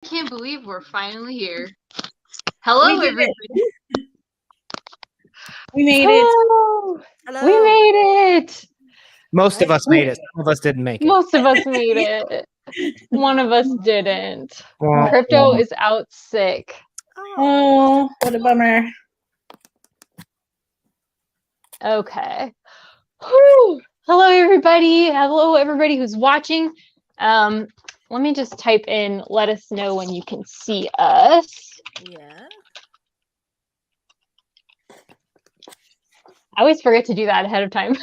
Can't believe we're finally here. Hello, everybody. We made it. Hello. We made it. Most of us made it. Some of us didn't make it. Most of us made it. One of us didn't. Well, Crypto is out sick. Oh, what a bummer. Okay. Whew. Hello, everybody. Hello, everybody who's watching. Let me just type in, let us know when you can see us. Yeah. I always forget to do that ahead of time.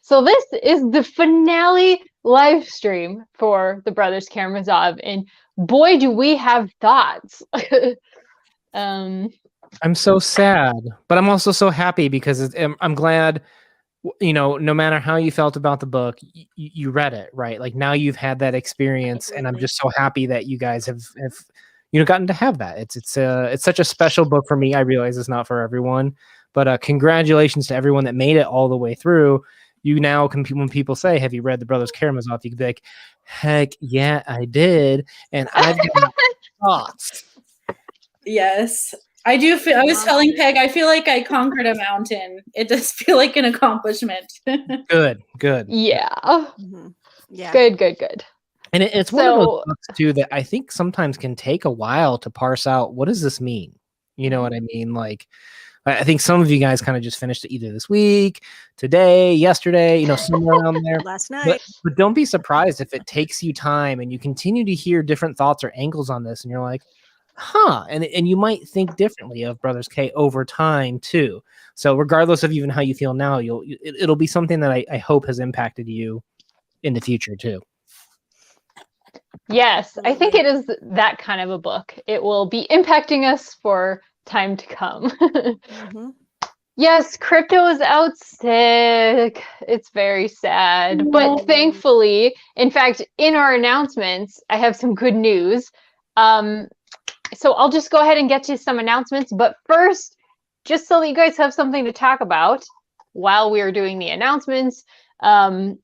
So this is the finale live stream for the Brothers Karamazov, and boy, do we have thoughts. I'm so sad, but I'm also so happy because I'm glad, you know, no matter how you felt about the book, you read it, right? Like now you've had that experience, and I'm just so happy that you guys have you know, gotten to have that. It's such a special book for me. I realize it's not for everyone, but congratulations to everyone that made it all the way through. You now can, when people say, "Have you read the Brothers Karamazov?" You can be like, "Heck yeah, I did," and I've got thoughts. Yes. I do feel, I was telling Peg, I feel like I conquered a mountain. It does feel like an accomplishment. Good. Yeah. Mm-hmm. Yeah. Good. And it's one of those books too that I think sometimes can take a while to parse out. What does this mean? You know what I mean? Like, I think some of you guys kind of just finished it either this week, today, yesterday, you know, somewhere around there. Last night. But don't be surprised if it takes you time and you continue to hear different thoughts or angles on this, and you're like, huh, and you might think differently of Brothers K over time too. So regardless of even how you feel now, it'll be something that I hope has impacted you in the future too. Yes, I think it is that kind of a book. It will be impacting us for time to come. Mm-hmm. Yes, crypto is out sick. It's very sad. But thankfully, in fact, in our announcements, I have some good news. So I'll just go ahead and get to some announcements. But first, just so that you guys have something to talk about while we are doing the announcements, I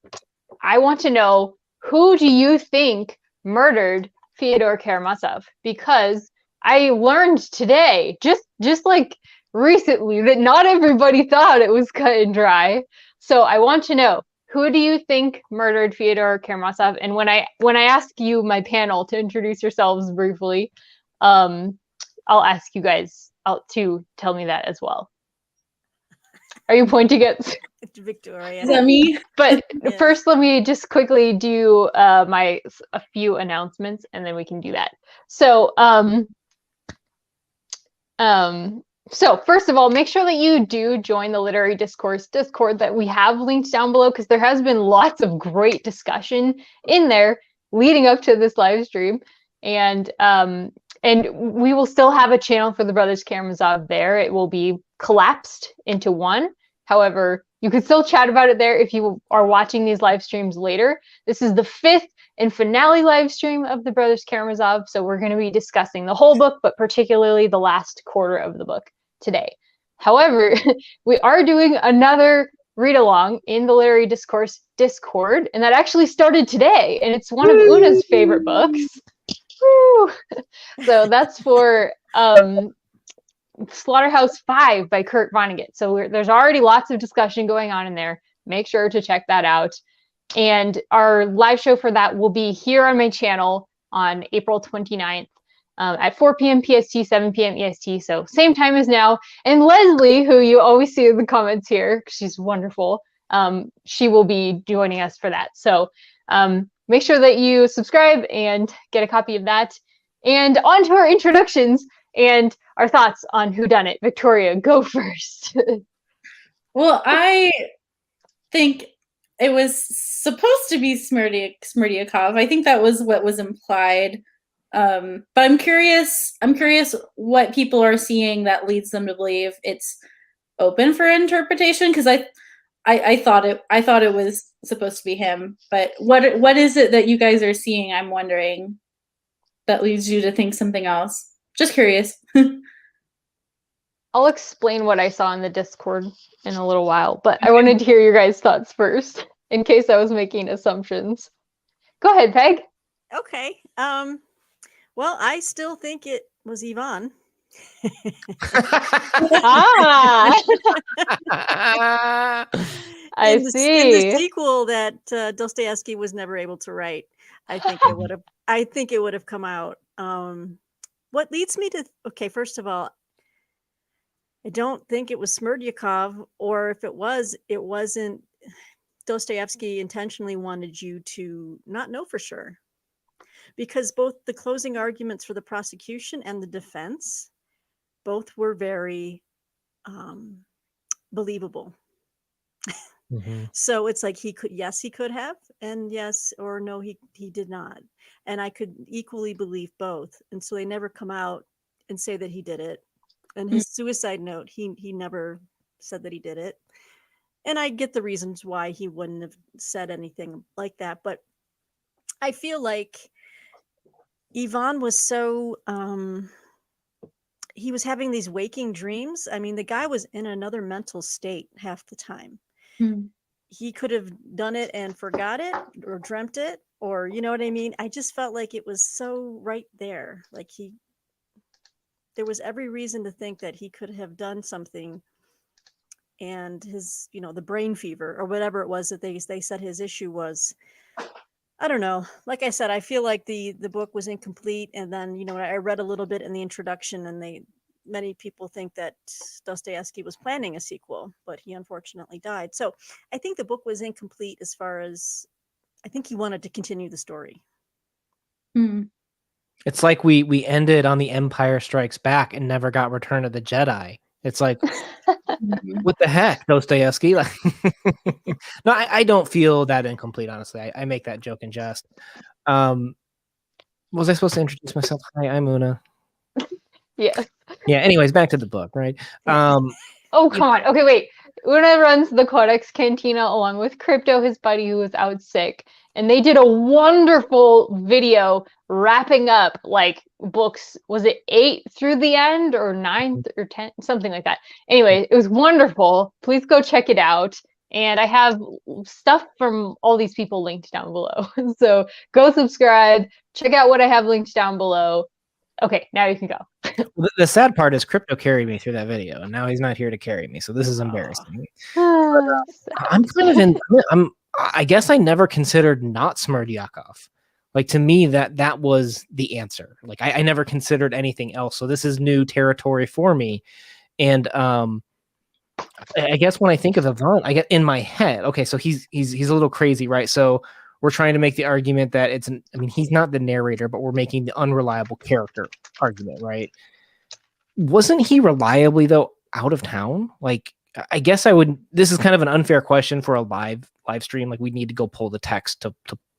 want to know, who do you think murdered Fyodor Karamazov? Because I learned today, just like recently, that not everybody thought it was cut and dry. So I want to know, who do you think murdered Fyodor Karamazov? And when I ask you, my panel, to introduce yourselves briefly, I'll ask you guys to tell me that as well. Are you pointing at Victoria? Is that me? But Yeah. First, let me just quickly do a few announcements, and then we can do that. So, so first of all, make sure that you do join the Literary Discourse Discord that we have linked down below, because there has been lots of great discussion in there leading up to this live stream, and we will still have a channel for the Brothers Karamazov there. It will be collapsed into one. However, you can still chat about it there if you are watching these live streams later. This is the 5th and finale live stream of the Brothers Karamazov, so we're going to be discussing the whole book, but particularly the last quarter of the book today. However, we are doing another read-along in the Literary Discourse Discord, and that actually started today, and it's one of Una's favorite books. Woo! So that's for Slaughterhouse 5 by Kurt Vonnegut. So there's already lots of discussion going on in there. Make sure to check that out. And our live show for that will be here on my channel on April 29th at 4 p.m. PST, 7 p.m. EST. So same time as now. And Leslie, who you always see in the comments here, she's wonderful, she will be joining us for that. So make sure that you subscribe and get a copy of that. And on to our introductions and our thoughts on whodunit. Victoria, go first. Well, I think it was supposed to be Smerdyakov. I think that was what was implied. But I'm curious what people are seeing that leads them to believe it's open for interpretation, because I thought it was supposed to be him. But what is it that you guys are seeing, I'm wondering, that leads you to think something else? Just curious. I'll explain what I saw in the Discord in a little while, but I wanted to hear your guys' thoughts first, in case I was making assumptions. Go ahead, Peg. Okay. Well, I still think it was Ivan. Ah, I In the see. sequel that Dostoevsky was never able to write, I think it would have. I think it would have come out. What leads me to okay? First of all, I don't think it was Smerdyakov, or if it was, it wasn't. Dostoevsky intentionally wanted you to not know for sure, because both the closing arguments for the prosecution and the defense both were very believable. Mhm. So it's like he could, yes, he could have, and yes or no, he did not. And I could equally believe both. And so they never come out and say that he did it. And his suicide note, he never said that he did it. And I get the reasons why he wouldn't have said anything like that. But I feel like Ivan was so he was having these waking dreams. I mean, the guy was in another mental state half the time. He could have done it and forgot it or dreamt it, or you know what I mean? I just felt like it was so right there. Like there was every reason to think that he could have done something, and his, the brain fever or whatever it was that they said his issue was. I don't know. Like I said, I feel like the book was incomplete, and then I read a little bit in the introduction, and many people think that Dostoevsky was planning a sequel, but he unfortunately died. So I think the book was incomplete as far as I think he wanted to continue the story. It's like we ended on The Empire Strikes Back and never got Return of the Jedi. It's like, what the heck, Dostoevsky? Like, no, I don't feel that incomplete, honestly. I make that joke in jest. Was I supposed to introduce myself? Hi, I'm Una. Yes. Yeah, anyways, back to the book, right? Oh, come on. Okay, wait. Una runs the Codex Cantina along with Crypto, his buddy who was out sick. And they did a wonderful video wrapping up like books. Was it 8 through the end or 9 or 10? Something like that. Anyway, it was wonderful. Please go check it out. And I have stuff from all these people linked down below. So go subscribe. Check out what I have linked down below. Okay, now you can go. The sad part is Crypto carried me through that video, and now he's not here to carry me, so this is embarrassing. I'm kind of in. I guess I never considered not Smerdyakov. Like, to me, that was the answer. Like, I never considered anything else. So this is new territory for me. And I guess when I think of Ivan, I get in my head, okay, so he's a little crazy, right? So we're trying to make the argument that he's not the narrator, but we're making the unreliable character argument, right? Wasn't he reliably, though, out of town? Like, I guess this is kind of an unfair question for a live stream. Like, we need to go pull the text to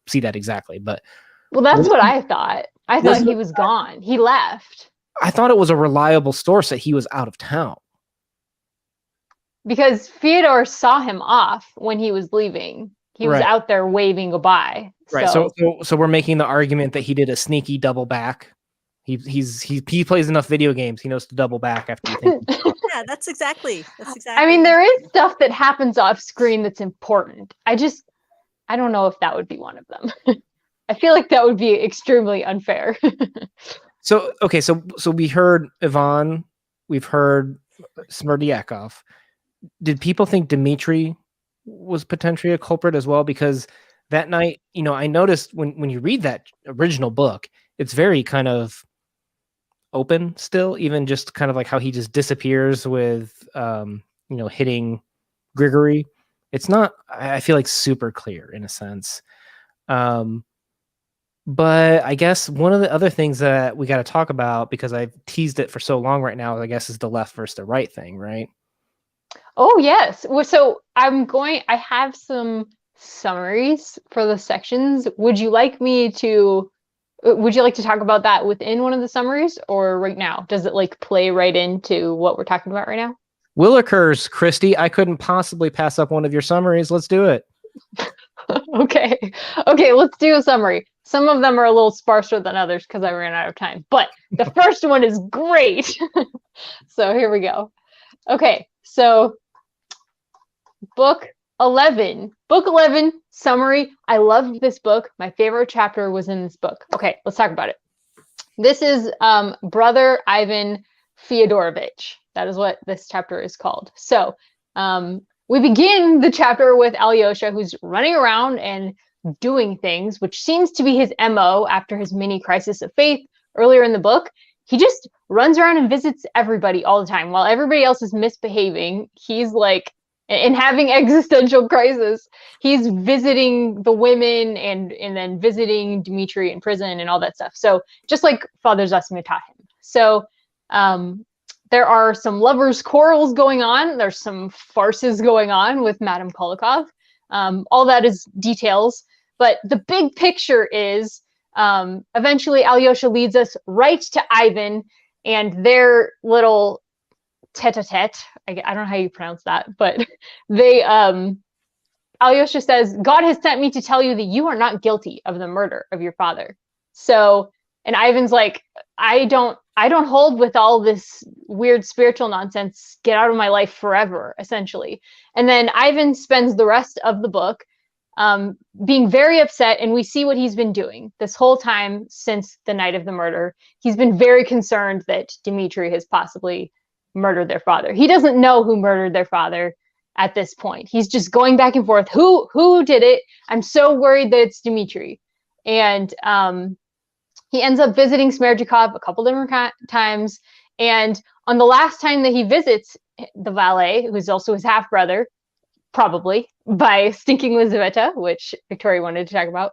see that exactly. But well, that's what I thought. I thought he was gone. He left. I thought it was a reliable source that he was out of town. Because Fyodor saw him off when he was leaving. He was out there waving goodbye. Right. So we're making the argument that he did a sneaky double back. He plays enough video games. He knows to double back after you think. Yeah, that's exactly. I mean, there is stuff that happens off screen that's important. I don't know if that would be one of them. I feel like that would be extremely unfair. So we heard Ivan, we've heard Smerdyakov. Did people think Dmitri was potentially a culprit as well? Because that night, I noticed when you read that original book, it's very kind of open still, even just kind of like how he just disappears with hitting Grigory. It's not, I feel like, super clear in a sense. But I guess one of the other things that we got to talk about, because I've teased it for so long right now, I guess, is the left versus the right thing, right? Oh, yes. Well, so I have some summaries for the sections. Would you like to talk about that within one of the summaries, or right now? Does it like play right into what we're talking about right now? Willikers, Christy, I couldn't possibly pass up one of your summaries. Let's do it. Okay, let's do a summary. Some of them are a little sparser than others because I ran out of time, but the first one is great. So here we go. Okay, so book 11 summary. I loved this book. My favorite chapter was in this book. Okay, let's talk about it. This is Brother Ivan Fyodorovich. That is what this chapter is called. So we begin the chapter with Alyosha, who's running around and doing things, which seems to be his MO after his mini crisis of faith earlier in the book. He just runs around and visits everybody all the time. While everybody else is misbehaving, he's like, and having existential crisis, he's visiting the women and then visiting Dmitri in prison and all that stuff. So just like Father Zosima taught him. So there are some lovers' quarrels going on. There's some farces going on with Madame Kolokov. All that is details. But the big picture is eventually Alyosha leads us right to Ivan and their little tete-a-tete. I don't know how you pronounce that, but they Alyosha says, God has sent me to tell you that you are not guilty of the murder of your father. So, and Ivan's like, I don't hold with all this weird spiritual nonsense. Get out of my life forever, essentially. And then Ivan spends the rest of the book being very upset, and we see what he's been doing this whole time since the night of the murder. He's been very concerned that Dmitri has possibly murdered their father. He doesn't know who murdered their father at this point. He's just going back and forth. Who did it? I'm so worried that it's Dmitri. And he ends up visiting Smerdyakov a couple different times. And on the last time that he visits the valet, who's also his half-brother, probably, by Stinking Lizaveta, which Victoria wanted to talk about,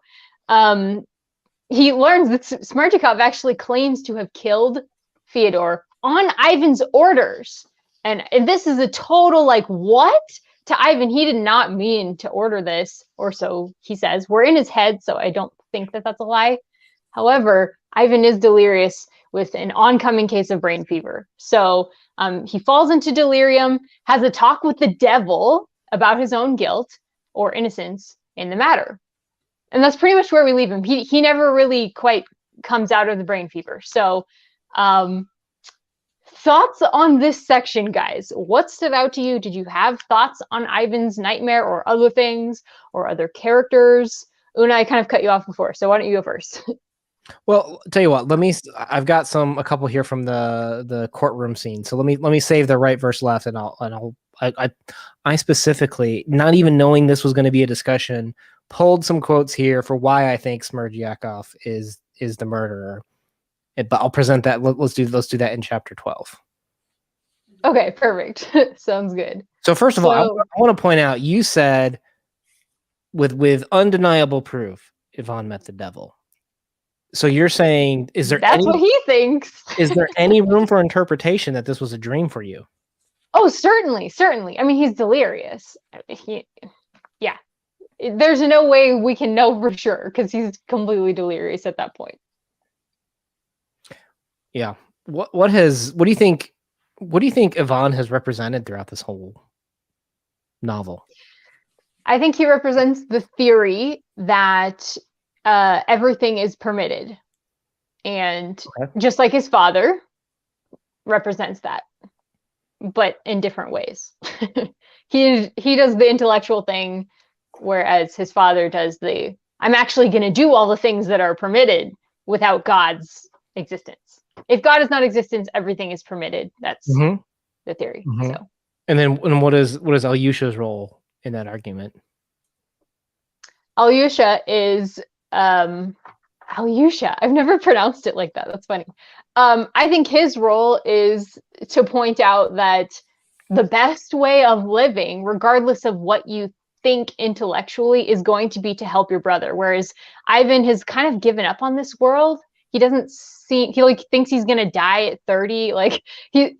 he learns that Smerdyakov actually claims to have killed Fyodor on Ivan's orders. And this is a total, like, what? To Ivan, he did not mean to order this, or so he says. We're in his head, so I don't think that that's a lie. However, Ivan is delirious with an oncoming case of brain fever. So he falls into delirium, has a talk with the devil about his own guilt or innocence in the matter. And that's pretty much where we leave him. He never really quite comes out of the brain fever. So thoughts on this section, guys? What stood out to you? Did you have thoughts on Ivan's nightmare or other things or other characters? Una, I kind of cut you off before, so why don't you go first? Well, tell you what, I've got a couple here from the courtroom scene. So let me save the right versus left, and I specifically, not even knowing this was going to be a discussion, pulled some quotes here for why I think Smerdyakov is the murderer. But I'll present that. Let's do that in chapter 12. Okay, perfect. Sounds good. So first of all, I want to point out, you said with undeniable proof, Ivan met the devil. So you're saying, that's what he thinks. Is there any room for interpretation that this was a dream for you? Oh, certainly. I mean, he's delirious. Yeah. There's no way we can know for sure because he's completely delirious at that point. Yeah. What do you think Ivan has represented throughout this whole novel? I think he represents the theory that everything is permitted. And just like his father represents that, but in different ways. He does the intellectual thing, whereas his father does I'm actually going to do all the things that are permitted without God's existence. If God is not existence, everything is permitted. That's the theory. Mm-hmm. So, and what is Alyosha's role in that argument? Alyosha is Alyosha. I've never pronounced it like that. That's funny. I think his role is to point out that the best way of living, regardless of what you think intellectually, is going to be to help your brother. Whereas Ivan has kind of given up on this world. He thinks he's gonna die at 30. Like he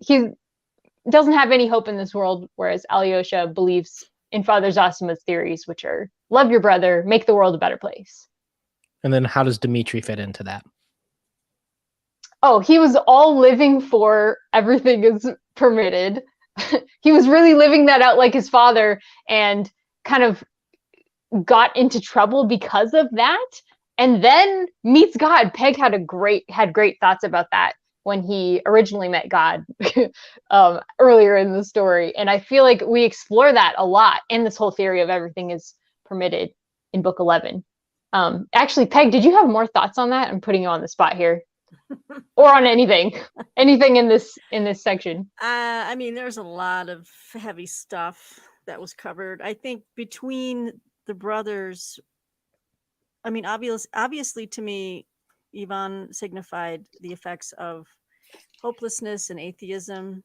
doesn't have any hope in this world. Whereas Alyosha believes in Father Zosima's theories, which are love your brother, make the world a better place. And then how does Dmitri fit into that? Oh, he was all living for everything is permitted. He was really living that out like his father, and kind of got into trouble because of that. And then meets God. Peg had great thoughts about that when he originally met God earlier in the story. And I feel like we explore that a lot in this whole theory of everything is permitted in book 11. Actually, Peg, did you have more thoughts on that? I'm putting you on the spot here. or on anything in this section. I mean, there's a lot of heavy stuff that was covered. I think between the brothers, I mean, obviously to me, Ivan signified the effects of hopelessness and atheism.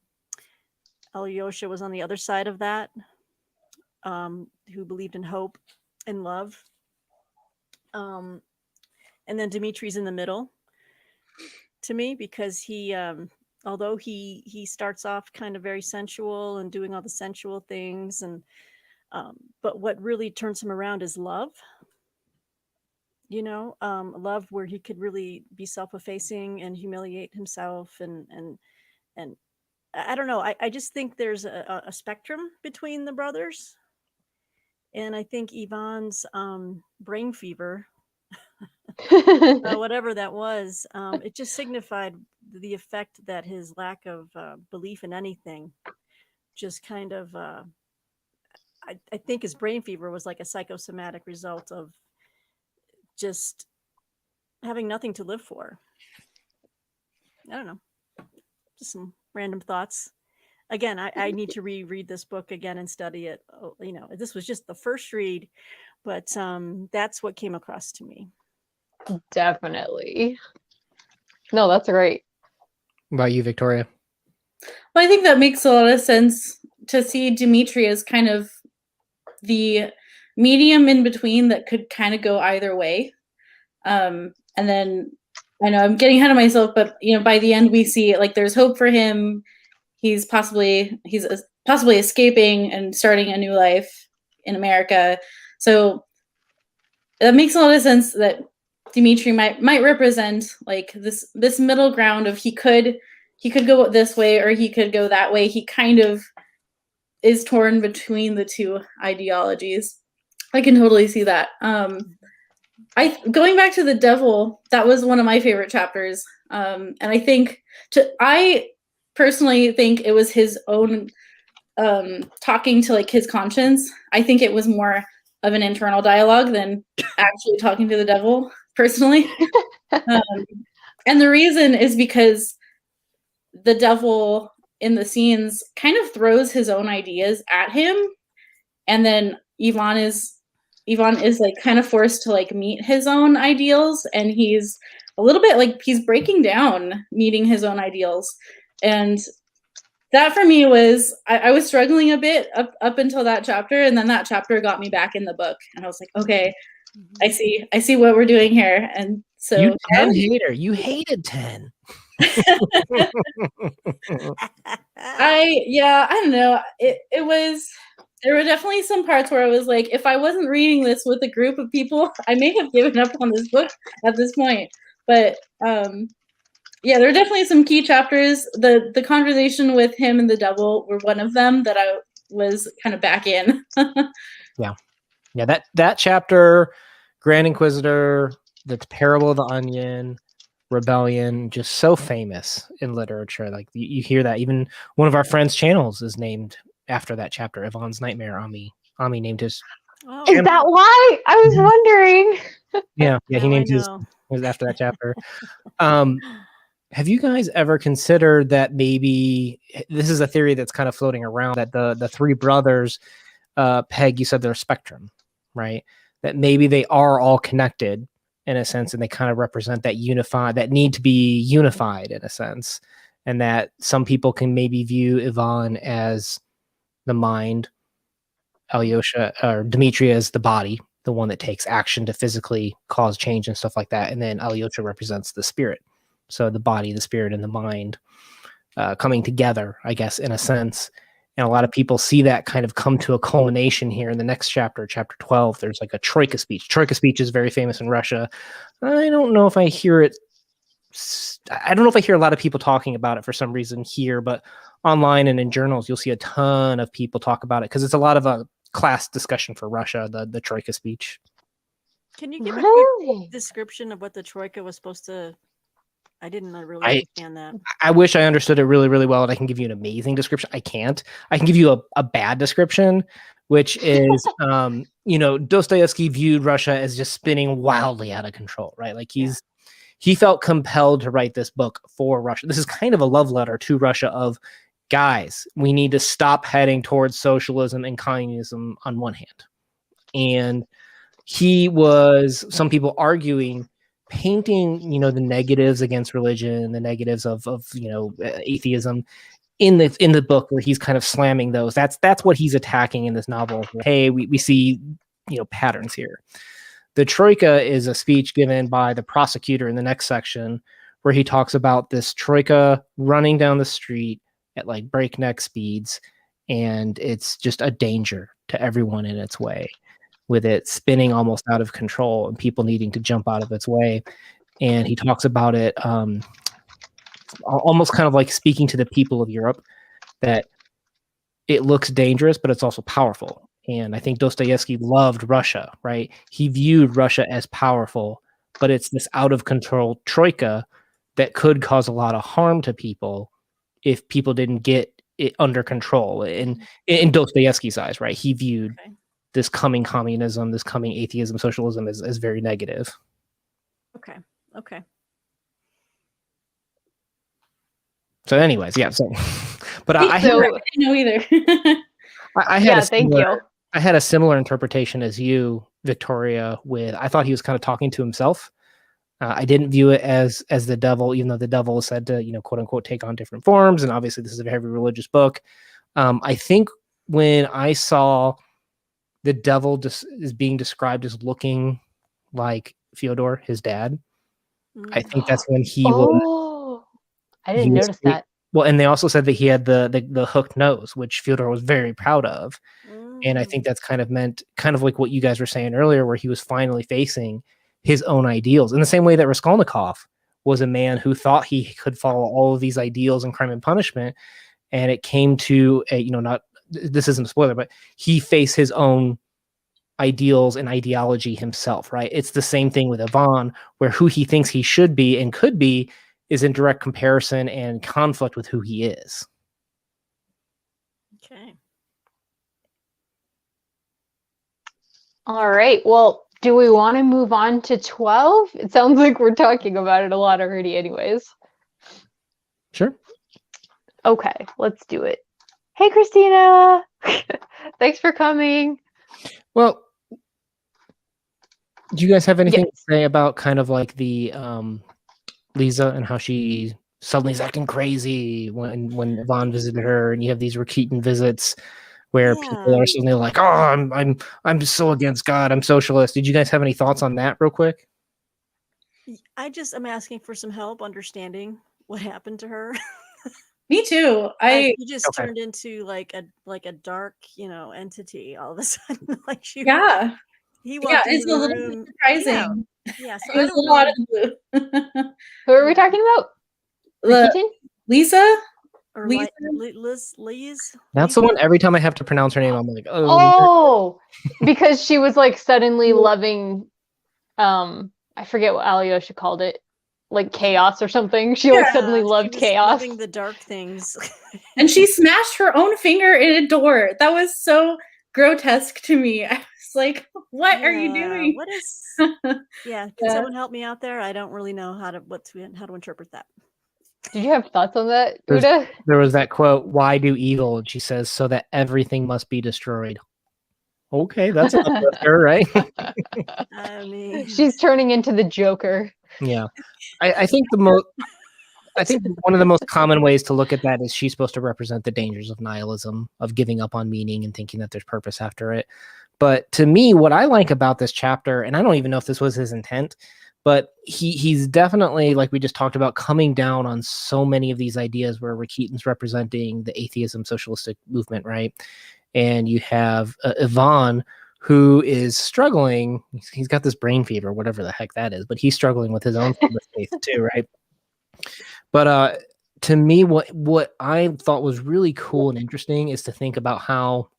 Alyosha was on the other side of that, who believed in hope and love. And then Dimitri's in the middle to me, because he, although he starts off kind of very sensual and doing all the sensual things, and but what really turns him around is love. You know, love where he could really be self-effacing and humiliate himself, and I don't know. I just think there's a spectrum between the brothers, and I think Ivan's brain fever, whatever that was, it just signified the effect that his lack of belief in anything just kind of. I think his brain fever was like a psychosomatic result of just having nothing to live for. I don't know. Just some random thoughts. Again, I need to reread this book again and study it. You know, this was just the first read, but that's what came across to me. Definitely. No, that's great. What about you, Victoria? Well, I think that makes a lot of sense to see Dimitri as kind of the medium in between that could kind of go either way. And then I know I'm getting ahead of myself, but you know, by the end we see like there's hope for him. He's possibly escaping and starting a new life in America. So that makes a lot of sense that Dimitri might represent like this middle ground of he could go this way or he could go that way. He kind of is torn between the two ideologies. I can totally see that. Going back to the devil, that was one of my favorite chapters. And I personally think it was his own talking to like his conscience. I think it was more of an internal dialogue than actually talking to the devil, personally. And the reason is because the devil in the scenes kind of throws his own ideas at him, and then Ivan is like kind of forced to like meet his own ideals, and he's a little bit like he's breaking down meeting his own ideals. And that for me was I was struggling a bit up until that chapter, and then that chapter got me back in the book, and I was like, okay, I see what we're doing here. And so you 10 hater, you hated 10. I don't know. There were definitely some parts where I was like, if I wasn't reading this with a group of people, I may have given up on this book at this point. But yeah, there are definitely some key chapters. The conversation with him and the devil were one of them that I was kind of back in. Yeah, that chapter, Grand Inquisitor, the Parable of the Onion, Rebellion, just so famous in literature. Like you hear that even one of our friends' channels is named after that chapter. Yvonne's Nightmare. Ami named his. Oh, Is that why? I was wondering. Yeah, he now named I his know. was after that chapter. Have you guys ever considered that maybe this is a theory that's kind of floating around, that the three brothers, Peg, you said they're a spectrum, right? That maybe they are all connected in a sense, and they kind of represent that need to be unified in a sense, and that some people can maybe view Ivan as the mind, Alyosha or Dimitri as the body, the one that takes action to physically cause change and stuff like that, and then Alyosha represents the spirit. So the body, the spirit, and the mind coming together, I guess, in a sense. And a lot of people see that kind of come to a culmination here in the next chapter, chapter 12. There's like a troika speech. Troika speech is very famous in Russia. I don't know if I hear it. I don't know if I hear a lot of people talking about it for some reason here, but online and in journals, you'll see a ton of people talk about it because it's a lot of a class discussion for Russia, the troika speech. Can you give a Really? quick description of what the troika was supposed to? I didn't really understand that. I wish I understood it really, really well, and I can give you an amazing description. I can't. I can give you a bad description, which is, Dostoevsky viewed Russia as just spinning wildly out of control, right? Like he felt compelled to write this book for Russia. This is kind of a love letter to Russia of, guys, we need to stop heading towards socialism and communism on one hand. And he was, some people arguing, painting, the negatives against religion, the negatives of atheism in the book, where he's kind of slamming those. That's what he's attacking in this novel. Hey, we see, patterns here. The Troika is a speech given by the prosecutor in the next section, where he talks about this Troika running down the street at like breakneck speeds, and it's just a danger to everyone in its way, with it spinning almost out of control and people needing to jump out of its way. And he talks about it almost kind of like speaking to the people of Europe, that it looks dangerous, but it's also powerful. And I think Dostoevsky loved Russia, right? He viewed Russia as powerful, but it's this out of control troika that could cause a lot of harm to people if people didn't get it under control. In Dostoevsky's eyes, right? He viewed this coming communism, this coming atheism, socialism as very negative. Okay. So anyways, yeah. So, but I didn't know either. I had thank you. I had a similar interpretation as you, Victoria. I thought he was kind of talking to himself. I didn't view it as the devil, even though the devil is said to, quote unquote, take on different forms. And obviously this is a very religious book. I think when I saw the devil is being described as looking like Fyodor, his dad, I think that's when he was. I didn't notice that. Well, and they also said that he had the hooked nose, which Fyodor was very proud of. And I think that's kind of meant, kind of like what you guys were saying earlier, where he was finally facing his own ideals, in the same way that Raskolnikov was a man who thought he could follow all of these ideals in Crime and Punishment. And it came to a, this isn't a spoiler, but he faced his own ideals and ideology himself, right? It's the same thing with Ivan, where who he thinks he should be and could be is in direct comparison and conflict with who he is. Okay. All right. Well, do we want to move on to 12? It sounds like we're talking about it a lot already anyways. Sure. Okay, let's do it. Hey, Christina. Thanks for coming. Well, do you guys have anything to say about kind of like the Lisa and how she suddenly is acting crazy when Yvonne visited her, and you have these Rakitan visits where people are suddenly like, "Oh, I'm so against God. I'm socialist." Did you guys have any thoughts on that, real quick? I'm asking for some help understanding what happened to her. Me too. She just turned into like a dark, entity all of a sudden. Like he walked into the room. Surprising. Yeah, so it was a lot of blue. Who are we talking about? Lisa? Or Liz? That's the one. Every time I have to pronounce her name, I'm like, oh, because she was like suddenly loving, I forget what Alyosha called it, like chaos or something. She like suddenly loved chaos. Loving the dark things. And she smashed her own finger in a door. That was so grotesque to me. I was like, what are you doing? What is can someone help me out there? I don't really know how to interpret that. Did you have thoughts on that, Uda? There was that quote, "Why do evil?" And she says, "So that everything must be destroyed." Okay, that's her, right? I mean, she's turning into the Joker. Yeah, I think one of the most common ways to look at that is she's supposed to represent the dangers of nihilism, of giving up on meaning and thinking that there's purpose after it. But to me, what I like about this chapter, and I don't even know if this was his intent, but he's definitely, like we just talked about, coming down on so many of these ideas where Rakitan's representing the atheism socialistic movement, right? And you have Ivan, who is struggling. He's got this brain fever, whatever the heck that is, but he's struggling with his own faith too, right? But to me, what I thought was really cool and interesting is to think about how,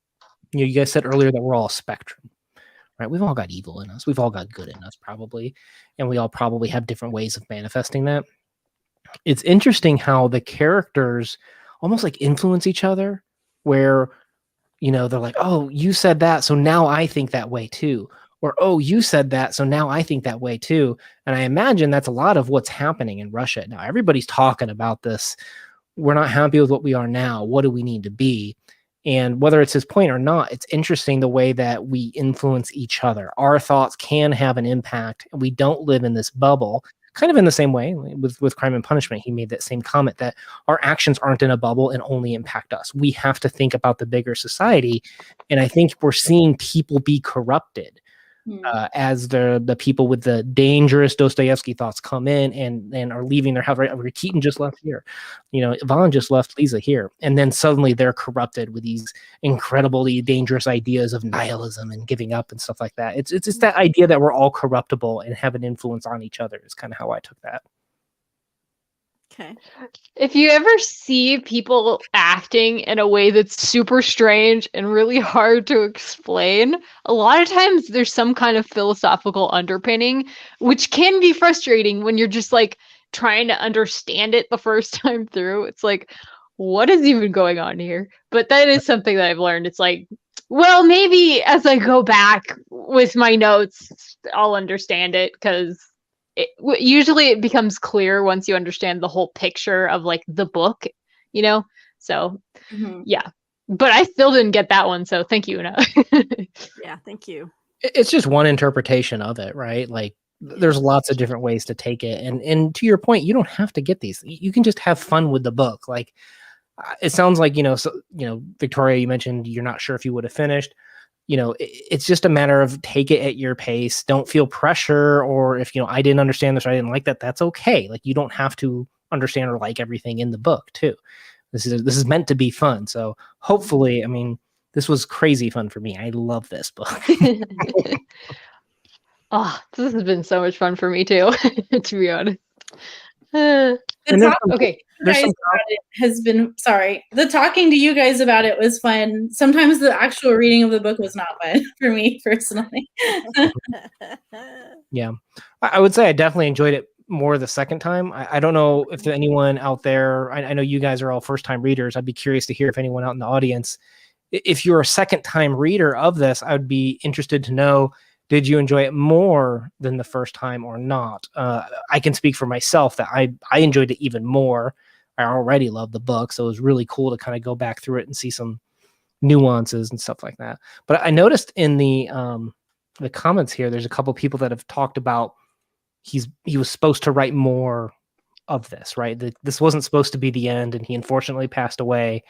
you guys said earlier that we're all a spectrum. Right, we've all got evil in us. We've all got good in us, probably, and we all probably have different ways of manifesting that. It's interesting how the characters almost like influence each other, where they're like, "Oh, you said that, so now I think that way too," or, oh, you said that, so now I think that way too. And I imagine that's a lot of what's happening in Russia now. Everybody's talking about this. We're not happy with what we are now. What do we need to be? And whether it's his point or not, it's interesting the way that we influence each other. Our thoughts can have an impact, and we don't live in this bubble. Kind of in the same way with Crime and Punishment, he made that same comment that our actions aren't in a bubble and only impact us. We have to think about the bigger society. And I think we're seeing people be corrupted as the people with the dangerous Dostoevsky thoughts come in and are leaving their house. Right? Keaton just left here. Yvonne just left Lisa here. And then suddenly they're corrupted with these incredibly dangerous ideas of nihilism and giving up and stuff like that. It's that idea that we're all corruptible and have an influence on each other is kind of how I took that. Okay. If you ever see people acting in a way that's super strange and really hard to explain, a lot of times there's some kind of philosophical underpinning, which can be frustrating when you're just like trying to understand it the first time through. It's like, what is even going on here? But that is something that I've learned. It's like, well, maybe as I go back with my notes, I'll understand it, because usually it becomes clear once you understand the whole picture of like the book, so yeah, but I still didn't get that one, so thank you, Una. Yeah, thank you. It's just one interpretation of it, right? Like there's lots of different ways to take it, and to your point, you don't have to get these. You can just have fun with the book. Like it sounds like Victoria, you mentioned you're not sure if you would have finished. It's just a matter of take it at your pace. Don't feel pressure, or if, I didn't understand this or I didn't like that, that's okay. Like you don't have to understand or like everything in the book too. This is meant to be fun. So hopefully, this was crazy fun for me. I love this book. Oh, this has been so much fun for me too, to be honest. Okay. The talking to you guys about it was fun. Sometimes the actual reading of the book was not fun for me personally. Yeah, I would say I definitely enjoyed it more the second time. I don't know if anyone out there, I know you guys are all first time readers. I'd be curious to hear if anyone out in the audience, if you're a second time reader of this, I would be interested to know, did you enjoy it more than the first time or not? I can speak for myself that I enjoyed it even more. I already love the book, so it was really cool to kind of go back through it and see some nuances and stuff like that. But I noticed in the comments here, there's a couple people that have talked about he was supposed to write more of this, right? This wasn't supposed to be the end, and he unfortunately passed away.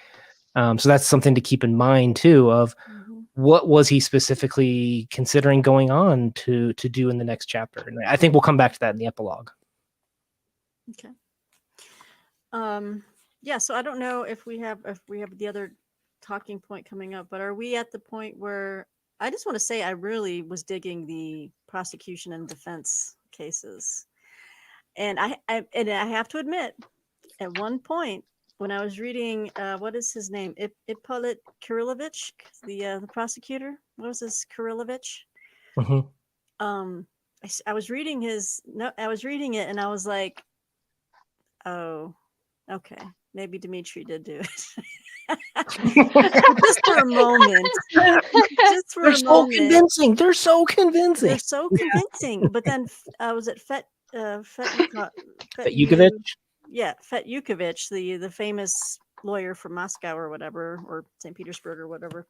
So that's something to keep in mind too, of what was he specifically considering going on to do in the next chapter. And I think we'll come back to that in the epilogue. Okay. Yeah, so I don't know if we have the other talking point coming up, but are we at the point where I just want to say I really was digging the prosecution and defense cases. And I have to admit, at one point when I was reading, what is his name? Ippolit Kirillovich, the prosecutor. What was this, Kirillovich? I was reading it and I was like, oh, okay, maybe Dmitri did do it. Just for a moment. They're so convincing. They're so convincing. But then was it Fetyukovich? Yeah, Fetyukovich, the famous lawyer from Moscow or whatever, or St. Petersburg or whatever.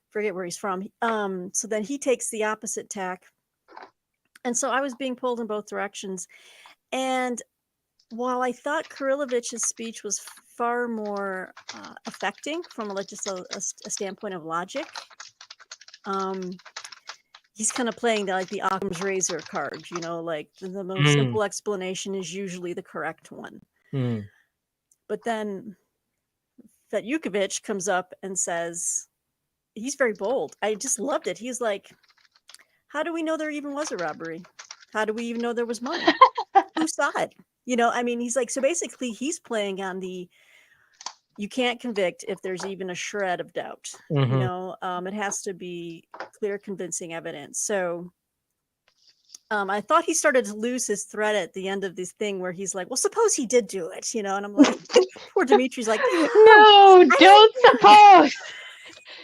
Forget where he's from. So then he takes the opposite tack. And so I was being pulled in both directions. And while I thought Kirillovich's speech was far more affecting from just a standpoint of logic, he's kind of playing the Occam's razor card, like the most simple explanation is usually the correct one. But then Fetyukovich comes up and says, he's very bold. I just loved it. He's like, how do we know there even was a robbery? How do we even know there was money? Who saw it? He's like, so basically he's playing on you can't convict if there's even a shred of doubt. It has to be clear, convincing evidence. So I thought he started to lose his thread at the end of this thing where he's like, well, suppose he did do it, and I'm like, poor Dimitri's like, no, don't suppose.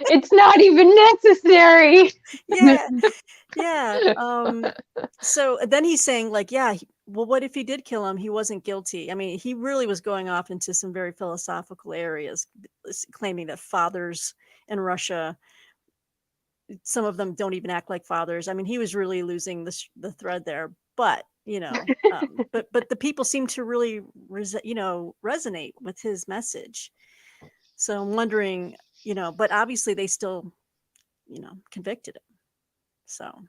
It's not even necessary. Yeah. Yeah. So then he's saying like, yeah, well, what if he did kill him? He wasn't guilty. I mean, he really was going off into some very philosophical areas, claiming that fathers in Russia, some of them don't even act like fathers. I mean, he was really losing the thread there. But but the people seem to really resonate with his message. So I'm wondering, but obviously they still convicted him. So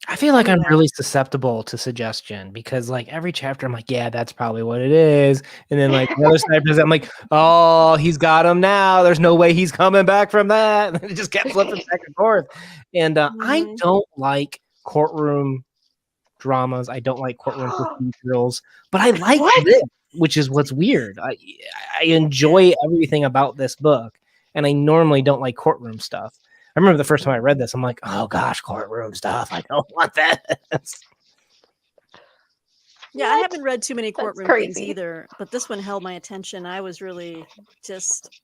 I feel like I'm anyway. really susceptible to suggestion because like every chapter I'm like, yeah, that's probably what it is. And then like the other snipers, I'm like, oh, he's got him now. There's no way he's coming back from that. And it just kept flipping back and forth. And I don't like courtroom dramas. I don't like courtroom procedurals, but I like this, which is what's weird. I enjoy everything about this book, and I normally don't like courtroom stuff. I remember the first time I read this, I'm like, oh gosh, courtroom stuff. I don't want that. Yeah, I haven't read too many courtroom things either, but this one held my attention. I was really just,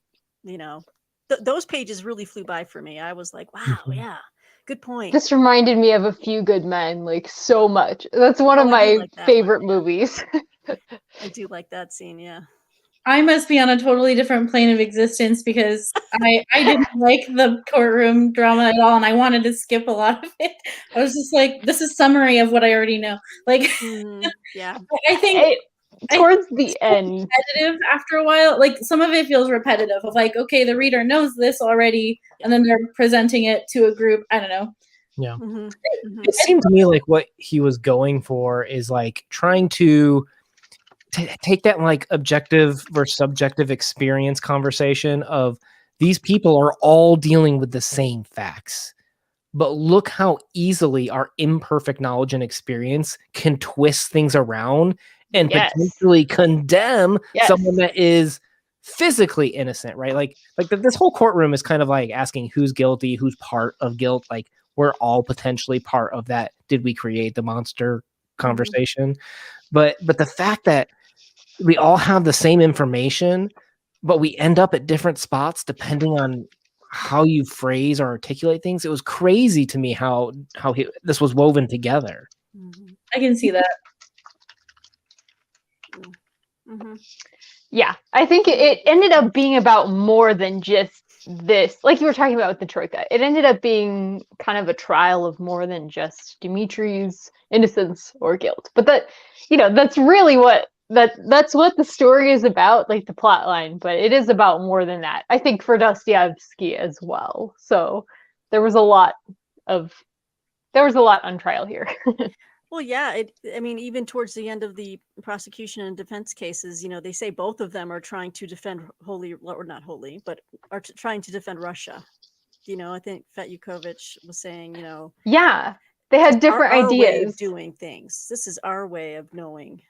those pages really flew by for me. I was like, wow, yeah, good point. This reminded me of A Few Good Men, like so much. That's one of my favorite movies. I do like that scene, yeah. I must be on a totally different plane of existence because I didn't like the courtroom drama at all, and I wanted to skip a lot of it. I was just like, this is summary of what I already know. Like, yeah, I think towards the end, repetitive after a while. Like some of it feels repetitive. Of like, okay, the reader knows this already, and then they're presenting it to a group. I don't know. Yeah, it seemed to me like what he was going for is like trying to take that like objective versus subjective experience conversation of these people are all dealing with the same facts, but look how easily our imperfect knowledge and experience can twist things around and potentially condemn someone that is physically innocent, right? Like this whole courtroom is kind of like asking who's guilty, who's part of guilt. Like we're all potentially part of that. Did we create the monster conversation? But the fact that we all have the same information, but we end up at different spots depending on how you phrase or articulate things. It was crazy to me how this was woven together. I can see that. Yeah, I think it ended up being about more than just this. Like you were talking about with the Troika, it ended up being kind of a trial of more than just Dimitri's innocence or guilt. But that, that's really what that's what the story is about, like the plot line, but it is about more than that. I think for Dostoevsky as well. So there was a lot on trial here. Well, yeah, I mean, even towards the end of the prosecution and defense cases, they say both of them are trying to defend trying to defend Russia. I think Fetyukovich was saying, yeah, they had different our ideas way of doing things. This is our way of knowing,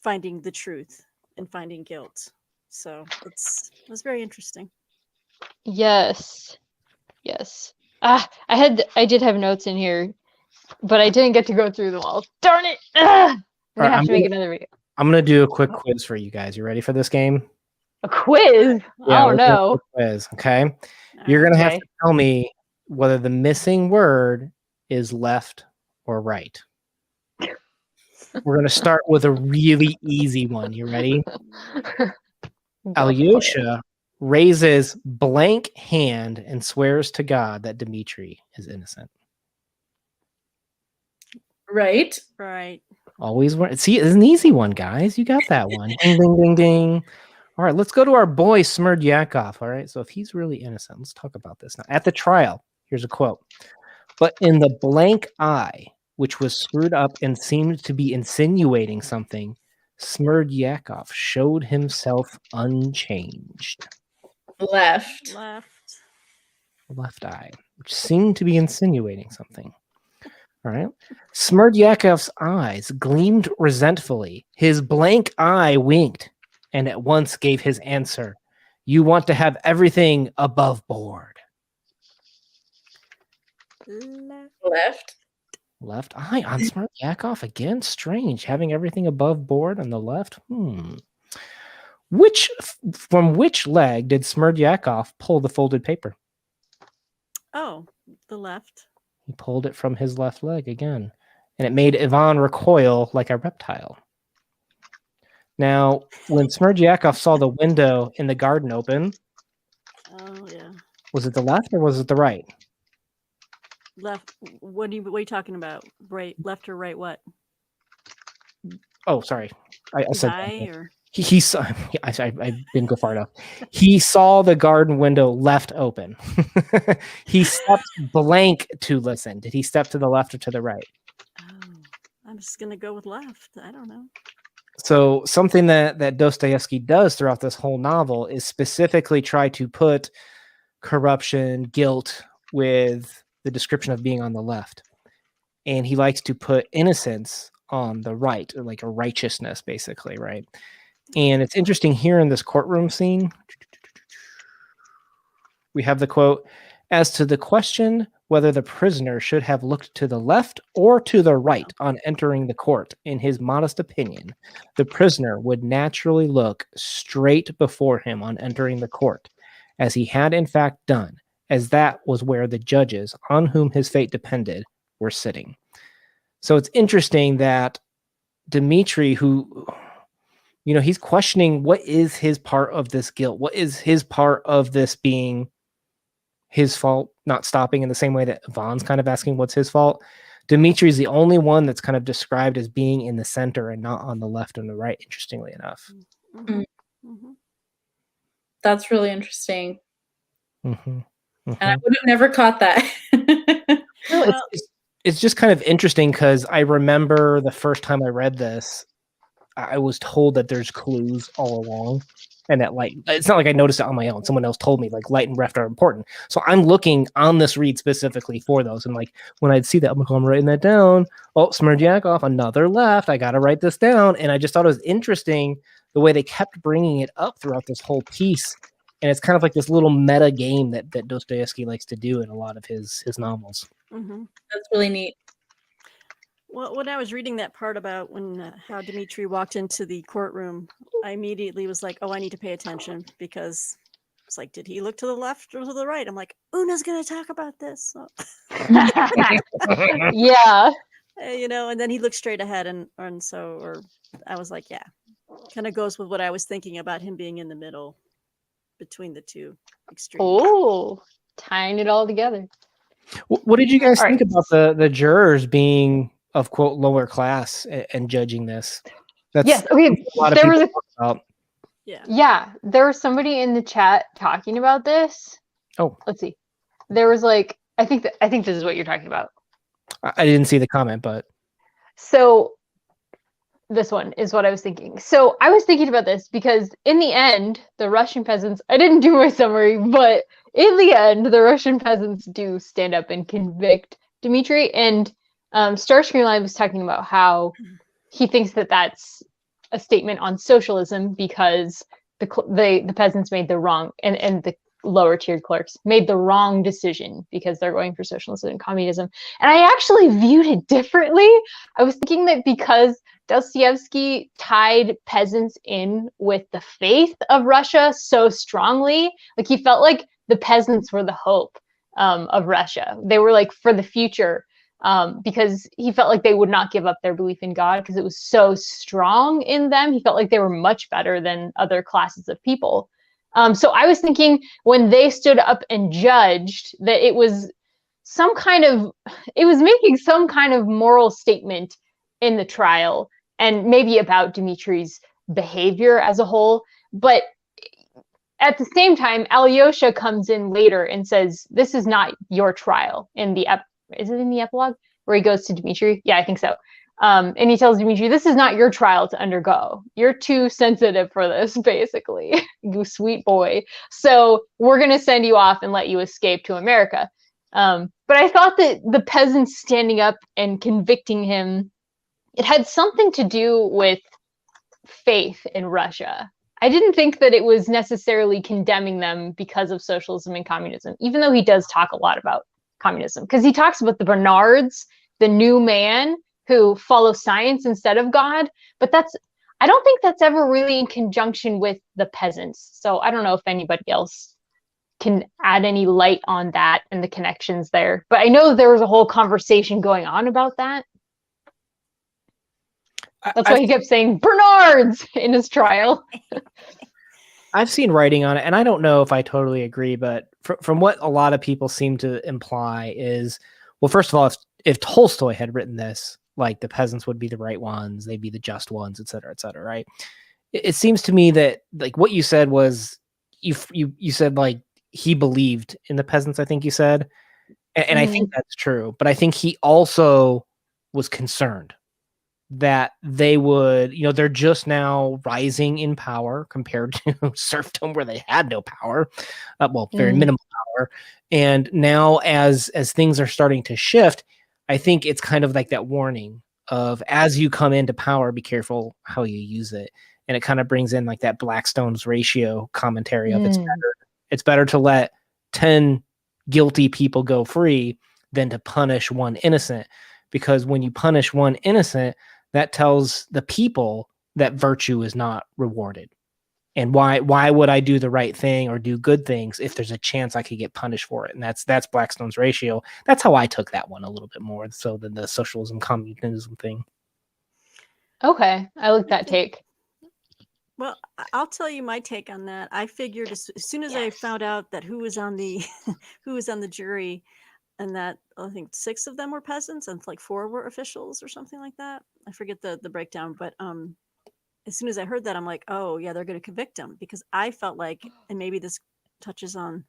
finding the truth and finding guilt. So it was very interesting. Yes. I did have notes in here, but I didn't get to go through them all. Darn it! I'm gonna have to make another video. I'm gonna do a quick quiz for you guys. You ready for this game? A quiz? Yeah, oh no! Quiz. Okay, you're gonna have to tell me whether the missing word is left or right. We're gonna start with a really easy one. You ready? Alyosha raises blank hand and swears to God that Dmitri is innocent. Right. Always right. See, it's an easy one, guys. You got that one. Ding, ding, ding, ding. All right, let's go to our boy Smerdyakov. All right, so if he's really innocent, let's talk about this now. At the trial, here's a quote. But in the blank eye, which was screwed up and seemed to be insinuating something, Smerdyakov showed himself unchanged. Left eye, which seemed to be insinuating something. All right. Smerdyakov's eyes gleamed resentfully. His blank eye winked and at once gave his answer. You want to have everything above board. Left eye on Smerdyakov again. Strange. Having everything above board on the left. From which leg did Smerdyakov pull the folded paper? Oh, The left. He pulled it from his left leg again, and it made Ivan recoil like a reptile. Now, when Smerdyakov saw the window in the garden open, Oh yeah. was it the left or was it the right? Left. What are you talking about? Right, left or right? What? Oh, sorry. I said Eye or he saw. I didn't go far enough. He saw the garden window left open. He stepped blank to listen. Did he step to the left or to the right? oh, I'm just gonna go with left. I don't know. So something that Dostoevsky does throughout this whole novel is specifically try to put corruption, guilt with the description of being on the left. And he likes to put innocence on the right, or like a righteousness, basically, right? And it's interesting here in this courtroom scene. We have the quote, "As to the question whether the prisoner should have looked to the left or to the right on entering the court, in his modest opinion, the prisoner would naturally look straight before him on entering the court, as he had in fact done, as that was where the judges on whom his fate depended were sitting." So it's interesting that Dmitri, who, he's questioning what is his part of this guilt? What is his part of this being his fault, not stopping, in the same way that Ivan's kind of asking what's his fault? Dmitri's the only one that's kind of described as being in the center and not on the left and the right, interestingly enough. Mm-hmm. Mm-hmm. That's really interesting. Mm-hmm. Mm-hmm. And I would have never caught that. Well, It's just kind of interesting because I remember the first time I read this, I was told that there's clues all along, and that light. It's not like I noticed it on my own. Someone else told me like light and reft are important. So I'm looking on this read specifically for those. And like when I'd see that, I'm like, oh, I'm writing that down. Oh, Smerdyakov, another left. I got to write this down. And I just thought it was interesting the way they kept bringing it up throughout this whole piece. And it's kind of like this little meta game that Dostoevsky likes to do in a lot of his novels. mm-hmm. That's really neat. Well, when I was reading that part about when how Dmitri walked into the courtroom, I immediately was like, "Oh, I need to pay attention," because it's like, did he look to the left or to the right? I'm like, Una's going to talk about this, Yeah. And then he looked straight ahead, and I was like, yeah, kind of goes with what I was thinking about him being in the middle between the two extremes. Oh, tying it all together. What did you guys All think right. about the jurors being of quote lower class and judging this? That's Yes. Okay. a lot of There people was talk about. Yeah. there was somebody in the chat talking about this. Oh, Let's see. There was like, I think this is what you're talking about. I didn't see the comment, but So this one is what I was thinking. So I was thinking about this because in the end, the Russian peasants, I didn't do my summary, but in the end, the Russian peasants do stand up and convict Dmitri. And Starscream Live was talking about how he thinks that that's a statement on socialism because the peasants made the wrong, and the lower tiered clerks made the wrong decision because they're going for socialism and communism. And I actually viewed it differently. I was thinking that because Dostoevsky tied peasants in with the faith of Russia so strongly, like he felt like the peasants were the hope of Russia. They were like for the future, because he felt like they would not give up their belief in God because it was so strong in them. He felt like they were much better than other classes of people. So I was thinking when they stood up and judged that it was making some kind of moral statement in the trial and maybe about Dmitri's behavior as a whole. But at the same time, Alyosha comes in later and says, this is not your trial is it in the epilogue where he goes to Dmitri? Yeah, I think so. And he tells Dmitri, this is not your trial to undergo. You're too sensitive for this, basically. You sweet boy. So we're going to send you off and let you escape to America. But I thought that the peasants standing up and convicting him, it had something to do with faith in Russia. I didn't think that it was necessarily condemning them because of socialism and communism, even though he does talk a lot about communism, because he talks about the Bernards, the new man who follow science instead of God. But I don't think that's ever really in conjunction with the peasants. So I don't know if anybody else can add any light on that and the connections there. But I know there was a whole conversation going on about that. That's why he kept saying Bernard's in his trial. I've seen writing on it, and I don't know if I totally agree, but from what a lot of people seem to imply is, well, first of all, if Tolstoy had written this, like the peasants would be the right ones, they'd be the just ones, et cetera, right? It seems to me that like what you said was you said like he believed in the peasants, I think you said, and I think that's true, but I think he also was concerned that they would, they're just now rising in power compared to serfdom where they had no power, very minimal power. And now as things are starting to shift, I think it's kind of like that warning of as you come into power, be careful how you use it. And it kind of brings in like that Blackstone's ratio commentary of it's better to let 10 guilty people go free than to punish one innocent. Because when you punish one innocent, that tells the people that virtue is not rewarded. And why would I do the right thing or do good things if there's a chance I could get punished for it? And that's Blackstone's ratio. That's how I took that one a little bit more so than the socialism communism thing. Okay, I like that take. Well, I'll tell you my take on that. I figured as soon as I found out that who was on the jury, and that I think 6 of them were peasants and like 4 were officials or something like that. I forget the breakdown, but as soon as I heard that, I'm like, oh yeah, they're going to convict him, because I felt like, and maybe this touches on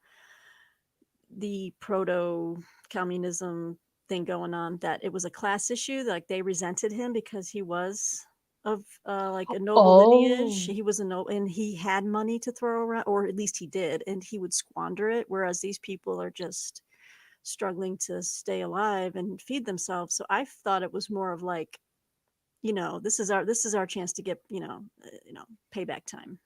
the proto-communism thing going on, that it was a class issue. Like they resented him because he was of like a noble lineage. He was a noble, and he had money to throw around, or at least he did, and he would squander it. Whereas these people are just struggling to stay alive and feed themselves. So I thought it was more of like, this is our chance to get, payback time.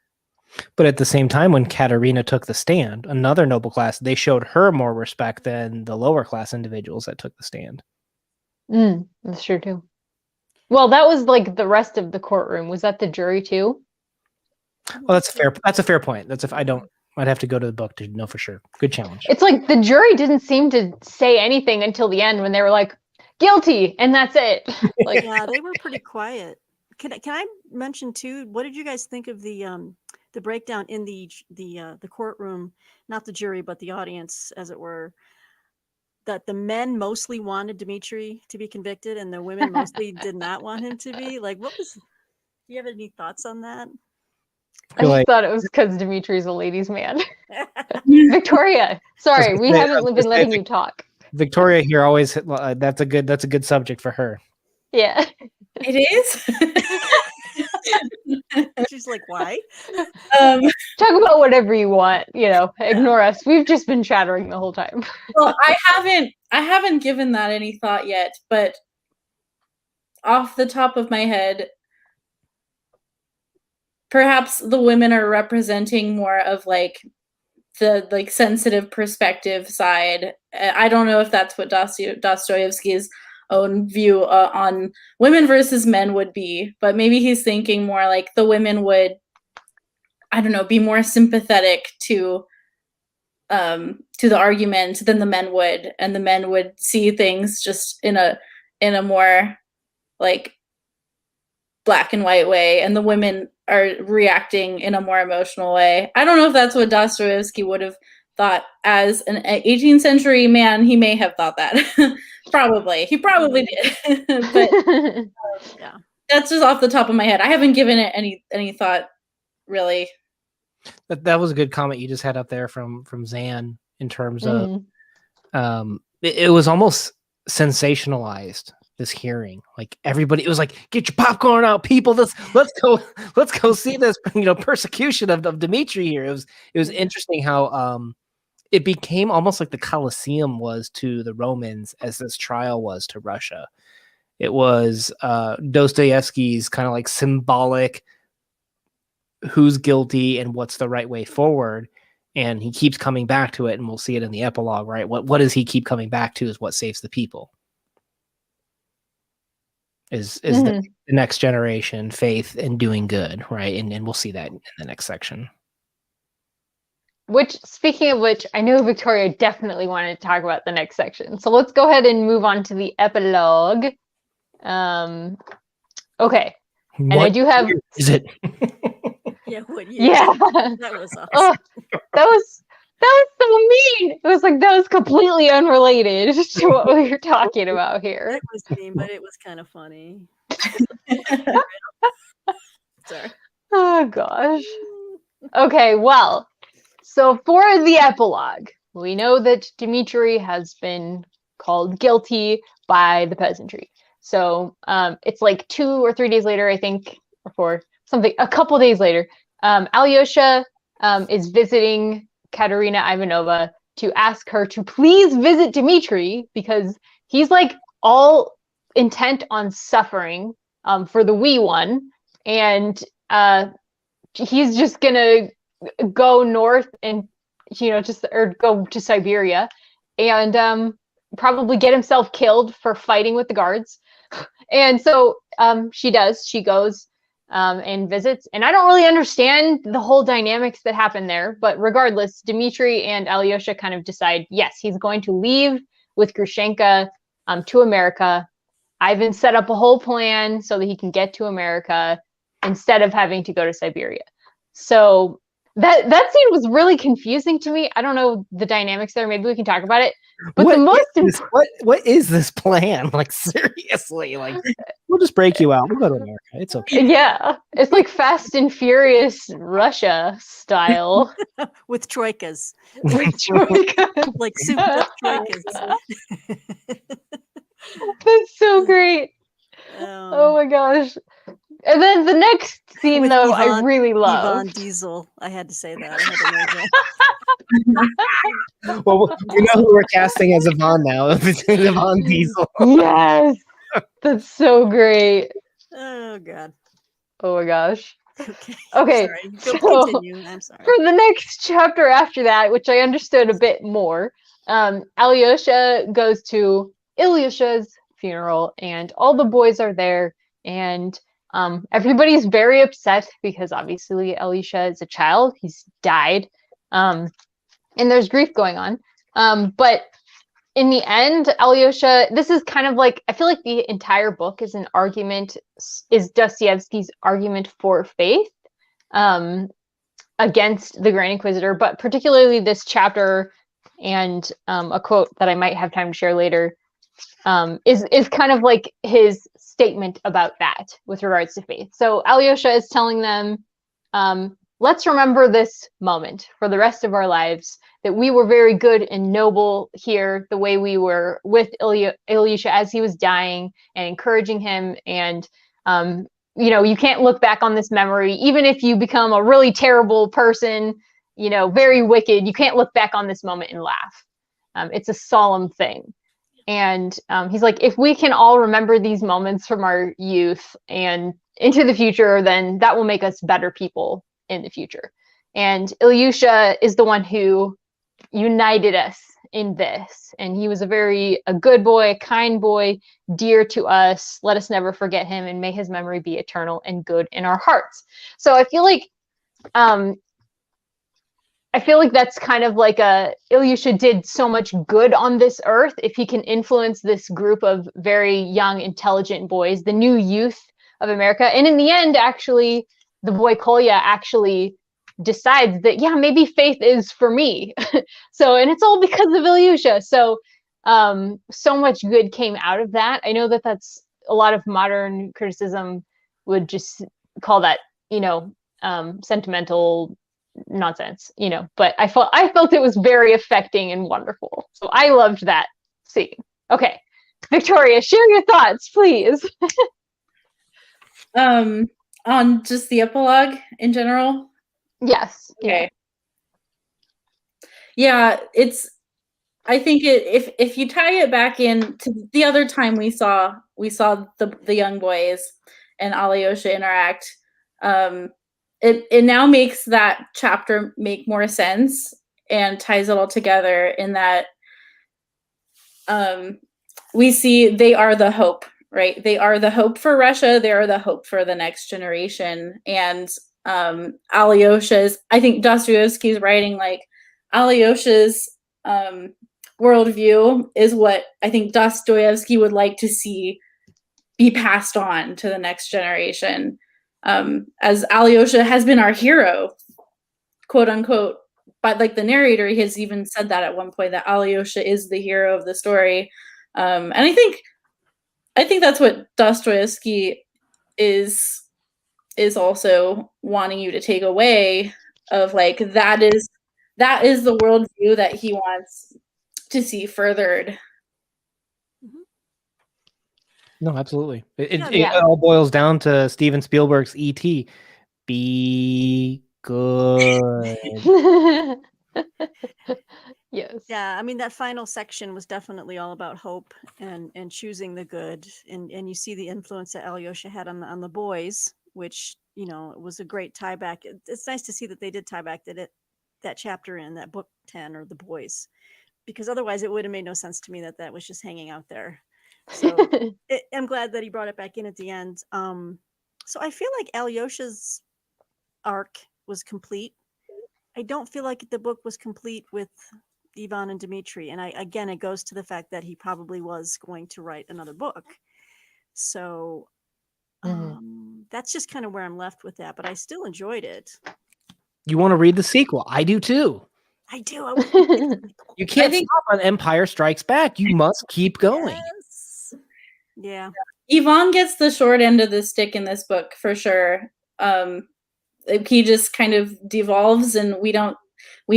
But at the same time, when Katerina took the stand, another noble class, they showed her more respect than the lower class individuals that took the stand. That's true too. Well, that was like the rest of the courtroom. Was that the jury too? Well, that's a fair point. I'd have to go to the book to know for sure. Good challenge. It's like the jury didn't seem to say anything until the end when they were like, guilty, and that's it. Like, yeah, they were pretty quiet. Can I mention too, what did you guys think of the breakdown in the courtroom, not the jury, but the audience, as it were, that the men mostly wanted Dmitri to be convicted and the women mostly did not want him to be? Like, do you have any thoughts on that? I just thought it was because Dimitri's a ladies' man. Victoria, sorry, we haven't been letting you talk. Victoria here always that's a good subject for her. Yeah, it is. She's like, why? Talk about whatever you want. Ignore us. We've just been chattering the whole time. Well, I haven't given that any thought yet, but off the top of my head, perhaps the women are representing more of like the like sensitive perspective side. I don't know if that's what Dostoevsky's own view on women versus men would be, but maybe he's thinking more like the women would, I don't know, be more sympathetic to the argument than the men would, and the men would see things just in a more like black and white way, and the women are reacting in a more emotional way. I don't know if that's what Dostoevsky would have thought as an 18th century man. He may have thought that. He probably did. But yeah, that's just off the top of my head. I haven't given it any thought, really. That was a good comment you just had up there from Zan in terms of it was almost sensationalized, this hearing. Like everybody, it was like, get your popcorn out, people. Let's go see this persecution of Dmitri here. It was interesting how it became almost like the Colosseum was to the Romans as this trial was to Russia. It was Dostoevsky's kind of like symbolic who's guilty and what's the right way forward. And he keeps coming back to it, and we'll see it in the epilogue, right? What does he keep coming back to is what saves the people. Is the next generation, faith and doing good, right? And we'll see that in the next section. Which, speaking of which, I know Victoria definitely wanted to talk about the next section. So let's go ahead and move on to the epilogue. Okay. And I do have. Is it? Yeah, what year? Yeah. That was awesome. Oh, that was so mean. It was like that was completely unrelated to what we were talking about here. It was mean, but it was kind of funny. Sorry. Oh gosh. Okay, well, so for the epilogue, we know that Dmitri has been called guilty by the peasantry. So it's like 2 or 3 days later, I think, or 4, something, a couple days later, Alyosha is visiting Katerina Ivanova to ask her to please visit Dmitri because he's like all intent on suffering for the wee one. And he's just gonna go north and or go to Siberia and probably get himself killed for fighting with the guards. And so she goes and visits, and I don't really understand the whole dynamics that happen there, but regardless, Dmitri and Alyosha kind of decide, yes, he's going to leave with Grushenka to America. Ivan set up a whole plan so that he can get to America instead of having to go to Siberia. So that scene was really confusing to me. I don't know the dynamics there. Maybe we can talk about it. But what is this plan? Like, seriously, like, we'll just break you out. We'll go to America. It's okay. Yeah, it's like Fast and Furious Russia style With troikas. with troika. Like soup with troikas. That's so great. Oh my gosh. And then the next scene, With though, I Ivan- really Ivan loved. Diesel. I had to say that. I had to know that. Well, we know who we're casting as Yvonne now. It's Yvonne Diesel. Yes, that's so great. Oh God. Oh my gosh. Okay. Okay, Sorry. so- Continue. I'm sorry. For the next chapter after that, which I understood a bit more, Alyosha goes to Ilyusha's funeral, and all the boys are there, and everybody's very upset because obviously Alyosha is a child. He's died. And there's grief going on. But in the end, Alyosha, this is kind of like, I feel like the entire book is is Dostoevsky's argument for faith against the Grand Inquisitor, but particularly this chapter and a quote that I might have time to share later is kind of like his statement about that with regards to faith. So Alyosha is telling them, let's remember this moment for the rest of our lives, that we were very good and noble here, the way we were with Ilyusha as he was dying and encouraging him. And, you can't look back on this memory, even if you become a really terrible person, very wicked, you can't look back on this moment and laugh. It's a solemn thing. And he's like, if we can all remember these moments from our youth and into the future, then that will make us better people in the future. And Ilyusha is the one who united us in this. And he was a good boy, a kind boy, dear to us. Let us never forget him, and may his memory be eternal and good in our hearts. So I feel like that's kind of like Ilyusha did so much good on this earth. If he can influence this group of very young, intelligent boys, the new youth of America. And in the end, actually, the boy Kolya actually decides that, yeah, maybe faith is for me. And it's all because of Ilyusha. So much good came out of that. I know that that's a lot of modern criticism would just call that, sentimental nonsense, but I felt it was very affecting and wonderful. So I loved that scene. Okay, Victoria, share your thoughts, please. On just the epilogue in general. Yes. Okay. Yeah, I think if you tie it back in to the other time we saw the young boys and Alyosha interact, it now makes that chapter make more sense and ties it all together in that we see they are the hope, right? They are the hope for Russia. They are the hope for the next generation. And Alyosha's, I think Dostoevsky's writing like Alyosha's worldview is what I think Dostoevsky would like to see be passed on to the next generation. As Alyosha has been our hero, quote unquote, but like the narrator, he has even said that at one point, that Alyosha is the hero of the story. And I think that's what Dostoevsky is also wanting you to take away, of like, that is the worldview that he wants to see furthered. No, absolutely. It all boils down to Steven Spielberg's E.T. Be good. Yes. Yeah, I mean, that final section was definitely all about hope and choosing the good, and you see the influence that Alyosha had on the boys, which, you know, it was a great tie back. It's nice to see that they did tie back that chapter in that book 10, or the boys, because otherwise it would have made no sense to me that was just hanging out there. So I'm glad that he brought it back in at the end. So I feel like Alyosha's arc was complete. I don't feel like the book was complete with Ivan and Dmitri, and again, it goes to the fact that he probably was going to write another book. So that's just kind of where I'm left with that, but I still enjoyed it. You want to read the sequel? I do too. I do. You can't stop on Empire Strikes Back. You must keep going. Yes. Yeah. Ivan gets the short end of the stick in this book for sure. He just kind of devolves, and we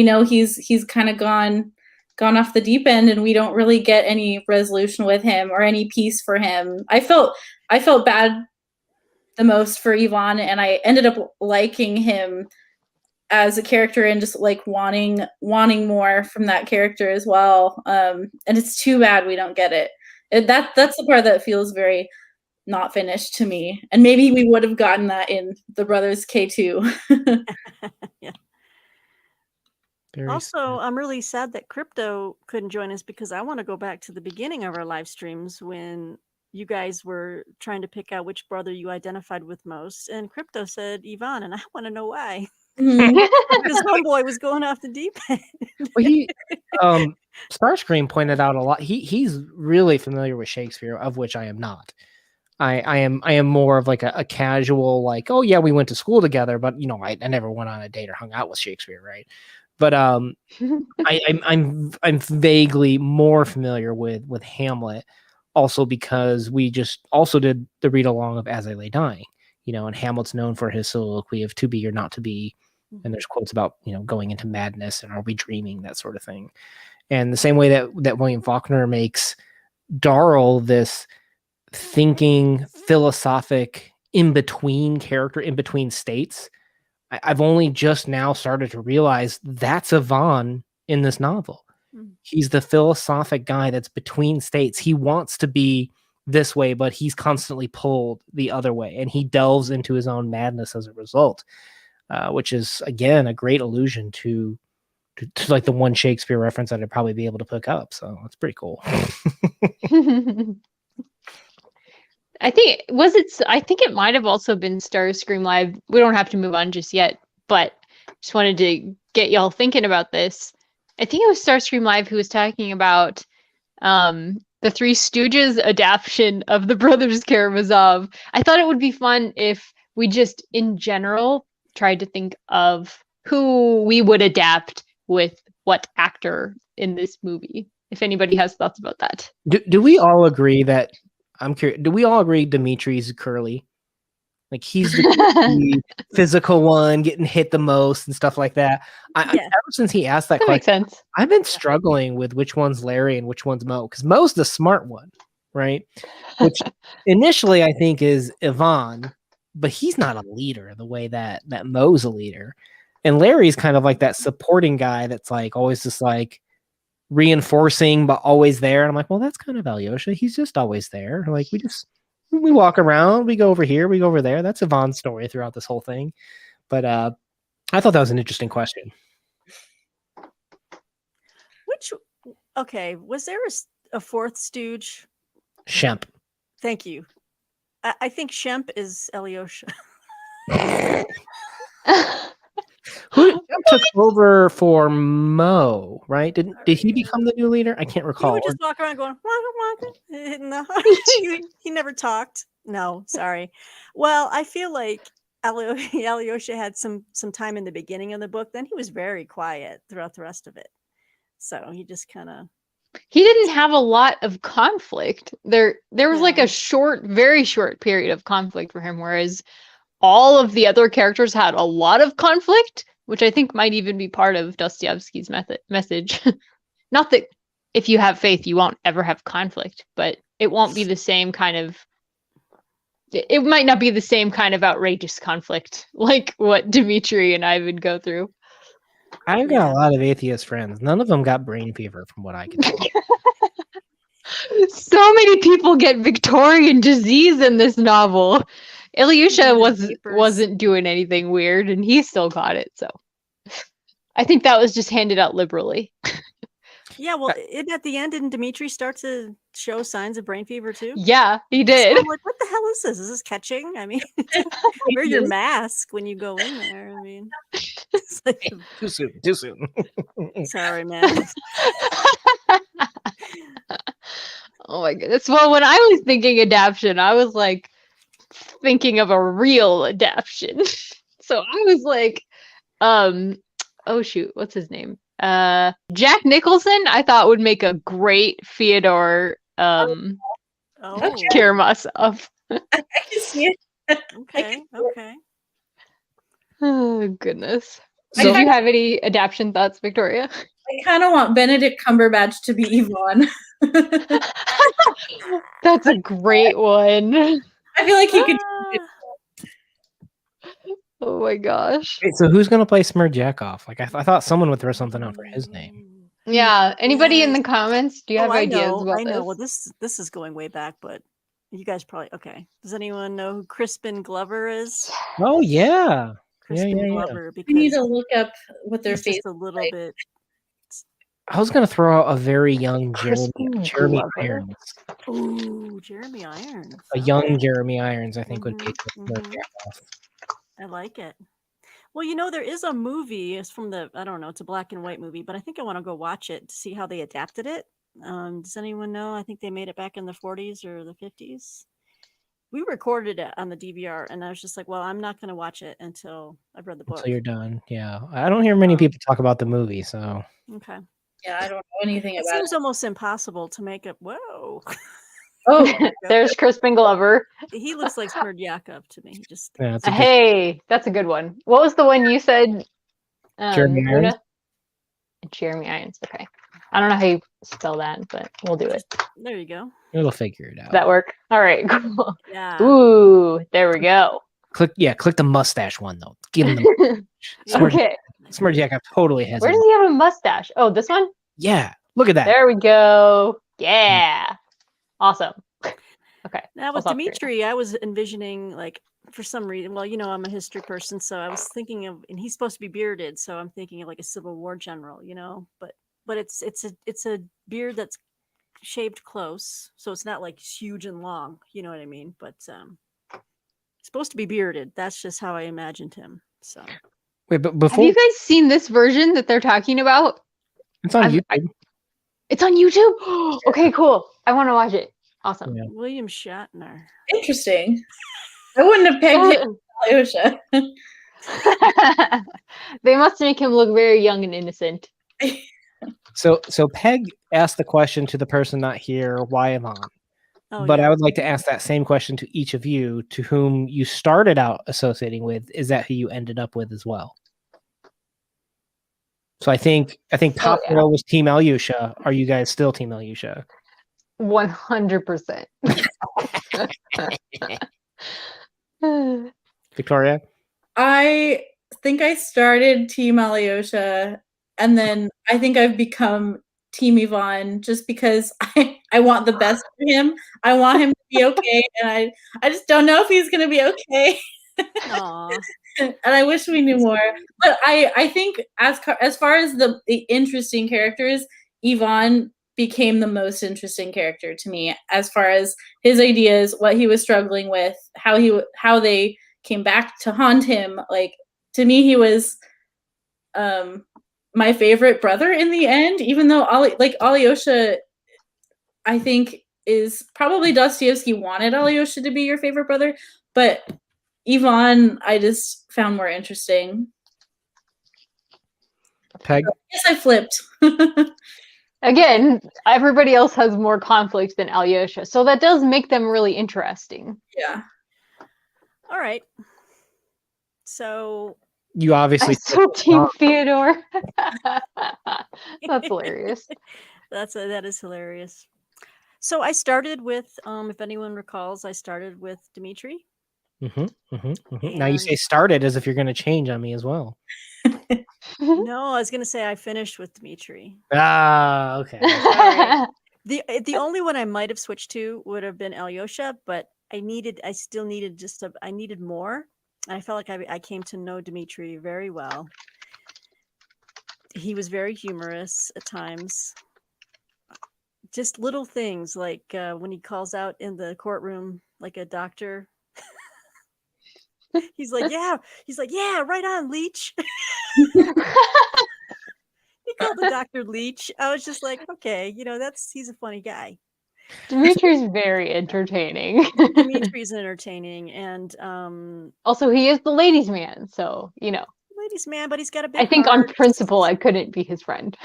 know he's kind of gone off the deep end, and we don't really get any resolution with him or any peace for him. I felt bad the most for Ivan, and I ended up liking him as a character and just like wanting more from that character as well. And it's too bad we don't get it. That's the part that feels very not finished to me. And maybe we would have gotten that in the Brothers K2. Yeah. Very Also, sad. I'm really sad that Crypto couldn't join us, because I want to go back to the beginning of our live streams when you guys were trying to pick out which brother you identified with most, and Crypto said Ivan, and I want to know why. Because homeboy was going off the deep end. Well, he Starscream pointed out a lot. He's really familiar with Shakespeare, of which I am not. I am more of like a casual, like, oh yeah, we went to school together, but you know, I never went on a date or hung out with Shakespeare, right? But I'm vaguely more familiar with Hamlet, also because we just also did the read along of As I Lay Dying, you know, and Hamlet's known for his soliloquy of to be or not to be, and there's quotes about, you know, going into madness and are we dreaming, that sort of thing. And the same way that William Faulkner makes Darl this thinking, philosophic, in-between character, in between states, I've only just now started to realize that's Ivan in this novel. He's the philosophic guy that's between states. He wants to be this way, but he's constantly pulled the other way, and he delves into his own madness as a result, which is, again, a great allusion to like the one Shakespeare reference that I'd probably be able to pick up. So that's pretty cool. I think it might have also been Starscream Live. We don't have to move on just yet, but just wanted to get y'all thinking about this. I think it was Starscream Live who was talking about the Three Stooges adaptation of the Brothers Karamazov. I thought it would be fun if we just, in general, tried to think of who we would adapt with what actor in this movie. If anybody has thoughts about that. Do we all agree that, I'm curious, do we all agree Dimitri's Curly? Like, he's the physical one, getting hit the most and stuff like that. Ever since he asked that question, makes sense. I've been struggling with which one's Larry and which one's Mo, because Mo's the smart one, right? Which initially I think is Ivan, but he's not a leader the way that Mo's a leader. And Larry's kind of like that supporting guy that's like always just like reinforcing, but always there. And I'm like, well, that's kind of Alyosha. He's just always there. Like, we walk around, we go over here, we go over there. That's Ivan's story throughout this whole thing. But I thought that was an interesting question. Was there a fourth stooge? Shemp. Thank you. I think Shemp is Alyosha. took over for Mo, right? Did he become the new leader? I can't He recall. would just walk around going, waka, waka, hitting the he never talked. No, sorry. Well, I feel like Alyosha had some time in the beginning of the book. Then he was very quiet throughout the rest of it. So he just kind of. He didn't have a lot of conflict. There was like Yeah. a very short period of conflict for him, whereas all of the other characters had a lot of conflict, which I think might even be part of Dostoevsky's message. Not that if you have faith, you won't ever have conflict, but it won't be the same kind of. It might not be the same kind of outrageous conflict like what Dmitri and Ivan go through. I've got a lot of atheist friends. None of them got brain fever, from what I can tell. So many people get Victorian disease in this novel. Ilyusha wasn't doing anything weird, and he still got it. So I think that was just handed out liberally. Yeah, well, at the end, didn't Dmitri start to show signs of brain fever too? Yeah, he So did. I'm like, what the hell is this? Is this catching? I mean, wear your mask when you go in there. I mean, it's like, Too soon. sorry, man. Oh my goodness. Well, when I was thinking adaptation, I was like thinking of a real adaptation. So I was like, oh shoot, what's his name? Jack Nicholson, I thought would make a great Fyodor Oh, Karamazov. I can see it. okay. Oh goodness. So- Did you have any adaptation thoughts, Victoria? I kind of want Benedict Cumberbatch to be Yvonne. That's a great one. I feel like he could. Oh my gosh. Wait, so who's gonna play Smerdjakov? Like I thought someone would throw something out for his name. Yeah. Anybody in Yes. the comments? Do you have ideas about I know. this? Well, this is going way back, but you guys probably okay. Does anyone know who Crispin Glover is? Oh yeah. Crispin yeah. Glover, We need because to look up what their he's face. just a little like. bit. I was gonna throw out a very young Crispin Jeremy Glover. Irons. Ooh, Jeremy Irons. A young Jeremy Irons, I think, would be Mhm, Smerdjakov. I like it. Well, there is a movie. It's from I don't know, it's a black and white movie, but I think I want to go watch it to see how they adapted it. Does anyone know? I think they made it back in the 40s or the 50s. We recorded it on the DVR, and I was just like, well, I'm not going to watch it until I've read the book. Until you're done. Yeah. I don't hear many people talk about the movie, so Okay. Yeah, I don't know anything It about seems it. almost impossible to make it. Whoa. Oh, There's Crispin Glover. He looks like Smerdjakov to me. He just. yeah, it's a good Hey, that's a good one. What was the one you said? Jeremy Una? Irons? Jeremy Irons. Okay. I don't know how you spell that, but we'll do it. There you go. It'll figure it out. Does that work? All right, cool. Yeah. Ooh, there we go. Click the mustache one though. Give him the Okay. Smerdjakov totally has Where a does he have a mustache? Oh, this one? Yeah. Look at that. There we go. Yeah. Awesome. Okay. Now I'll with stop here. Dmitri, I was envisioning, like, for some reason, well, I'm a history person, so I was thinking of, and he's supposed to be bearded, so I'm thinking of like a Civil War general, but it's a beard that's shaved close, so it's not like huge and long, you know what I mean? But supposed to be bearded. That's just how I imagined him. So Wait, but Have before you guys seen this version that they're talking about? it's on I've- YouTube. It's on YouTube? Okay, cool. I want to watch it. Awesome. Yeah. William Shatner. interesting. I wouldn't have pegged him Alyosha. They must make him look very young and innocent. So Peg asked the question to the person not here, why Yvonne? Oh, But yeah. I would like to ask that same question to each of you, to whom you started out associating with. Is that who you ended up with as well? So I think top yeah. row was Team Alyosha. Are you guys still Team Alyosha? 100%. Victoria? I think I started Team Alyosha, and then I think I've become Team Yvonne just because I want the best for him. I want him to be okay, and I just don't know if he's going to be okay. Aw. And I wish we knew more. But I think as far as the interesting characters, Yvonne became the most interesting character to me, as far as his ideas, what he was struggling with, how they came back to haunt him. Like, to me, he was my favorite brother in the end, even though Alyosha, I think, is probably Dostoevsky wanted Alyosha to be your favorite brother, but Ivan I just found more interesting. Peg? Yes, I flipped. Again, everybody else has more conflict than Alyosha, so that does make them really interesting. Yeah. All right. So You obviously. I still team Fyodor. That's hilarious. that is hilarious. So I started with, if anyone recalls, I started with Dmitri. Now you say started as if you're going to change on me as well. No, I was going to say I finished with Dmitri. Ah, okay. The only one I might have switched to would have been Alyosha, but I needed more. I felt like I came to know Dmitri very well. He was very humorous at times. Just little things like when he calls out in the courtroom like a doctor. He's like, yeah, right on, Leech. He called the doctor Leech. I was just like, okay, he's a funny guy. Dimitri's very entertaining. Dimitri's entertaining, and also he is the ladies' man, so ladies' man, but he's got a big I think heart. on principle I couldn't be his friend.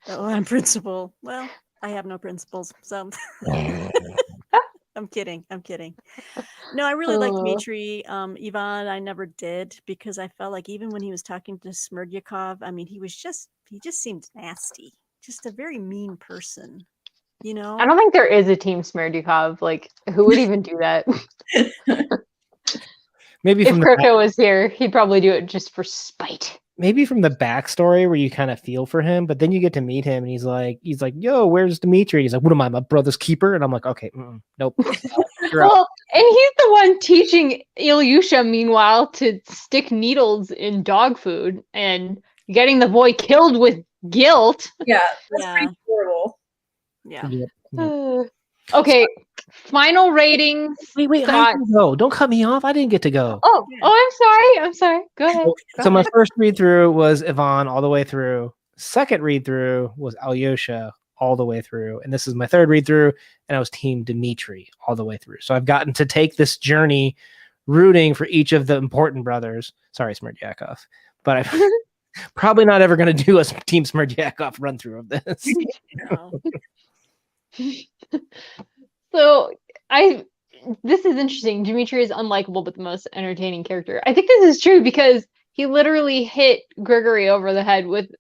Oh, on principle. Well, I have no principles, so I'm kidding. No, I really like Dmitri. Ivan, I never did, because I felt like even when he was talking to Smerdyakov, I mean, he just seemed nasty, just a very mean person. I don't think there is a team Smerdyakov. Like, who would even do that? Maybe if Crypto was here, he'd probably do it just for spite. Maybe from the backstory where you kind of feel for him, but then you get to meet him and he's like, yo, where's Dmitri? He's like, what am I, my brother's keeper? And I'm like, okay, nope. Well, and he's the one teaching Ilyusha, meanwhile, to stick needles in dog food and getting the boy killed with guilt. Yeah, that's pretty horrible. Yeah. Okay, final ratings. Wait, go. Don't cut me off. I didn't get to go. I'm sorry. Go ahead. So my first read through was Ivan all the way through. Second read through was Alyosha all the way through. And this is my third read through, and I was team Dmitri all the way through. So I've gotten to take this journey rooting for each of the important brothers. Sorry, Smerdyakov. But I'm probably not ever going to do a team Smerdyakov run through of this. No. So this is interesting. Dmitri is unlikable but the most entertaining character. I think this is true because he literally hit Grigory over the head with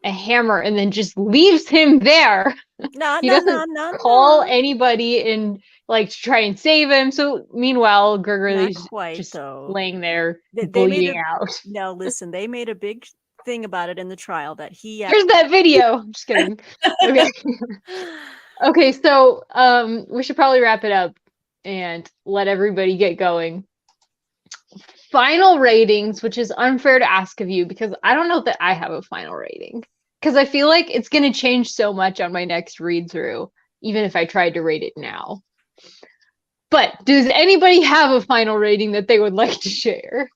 a hammer and then just leaves him there. He doesn't call anybody and like to try and save him. So meanwhile, Grigory's just laying there bleeding out. No, listen, they made a big thing about it in the trial that he. Here's that video. I'm just kidding. Okay. Okay, so we should probably wrap it up and let everybody get going. Final ratings, which is unfair to ask of you because I don't know that I have a final rating. Because I feel like it's going to change so much on my next read through, even if I tried to rate it now. But does anybody have a final rating that they would like to share?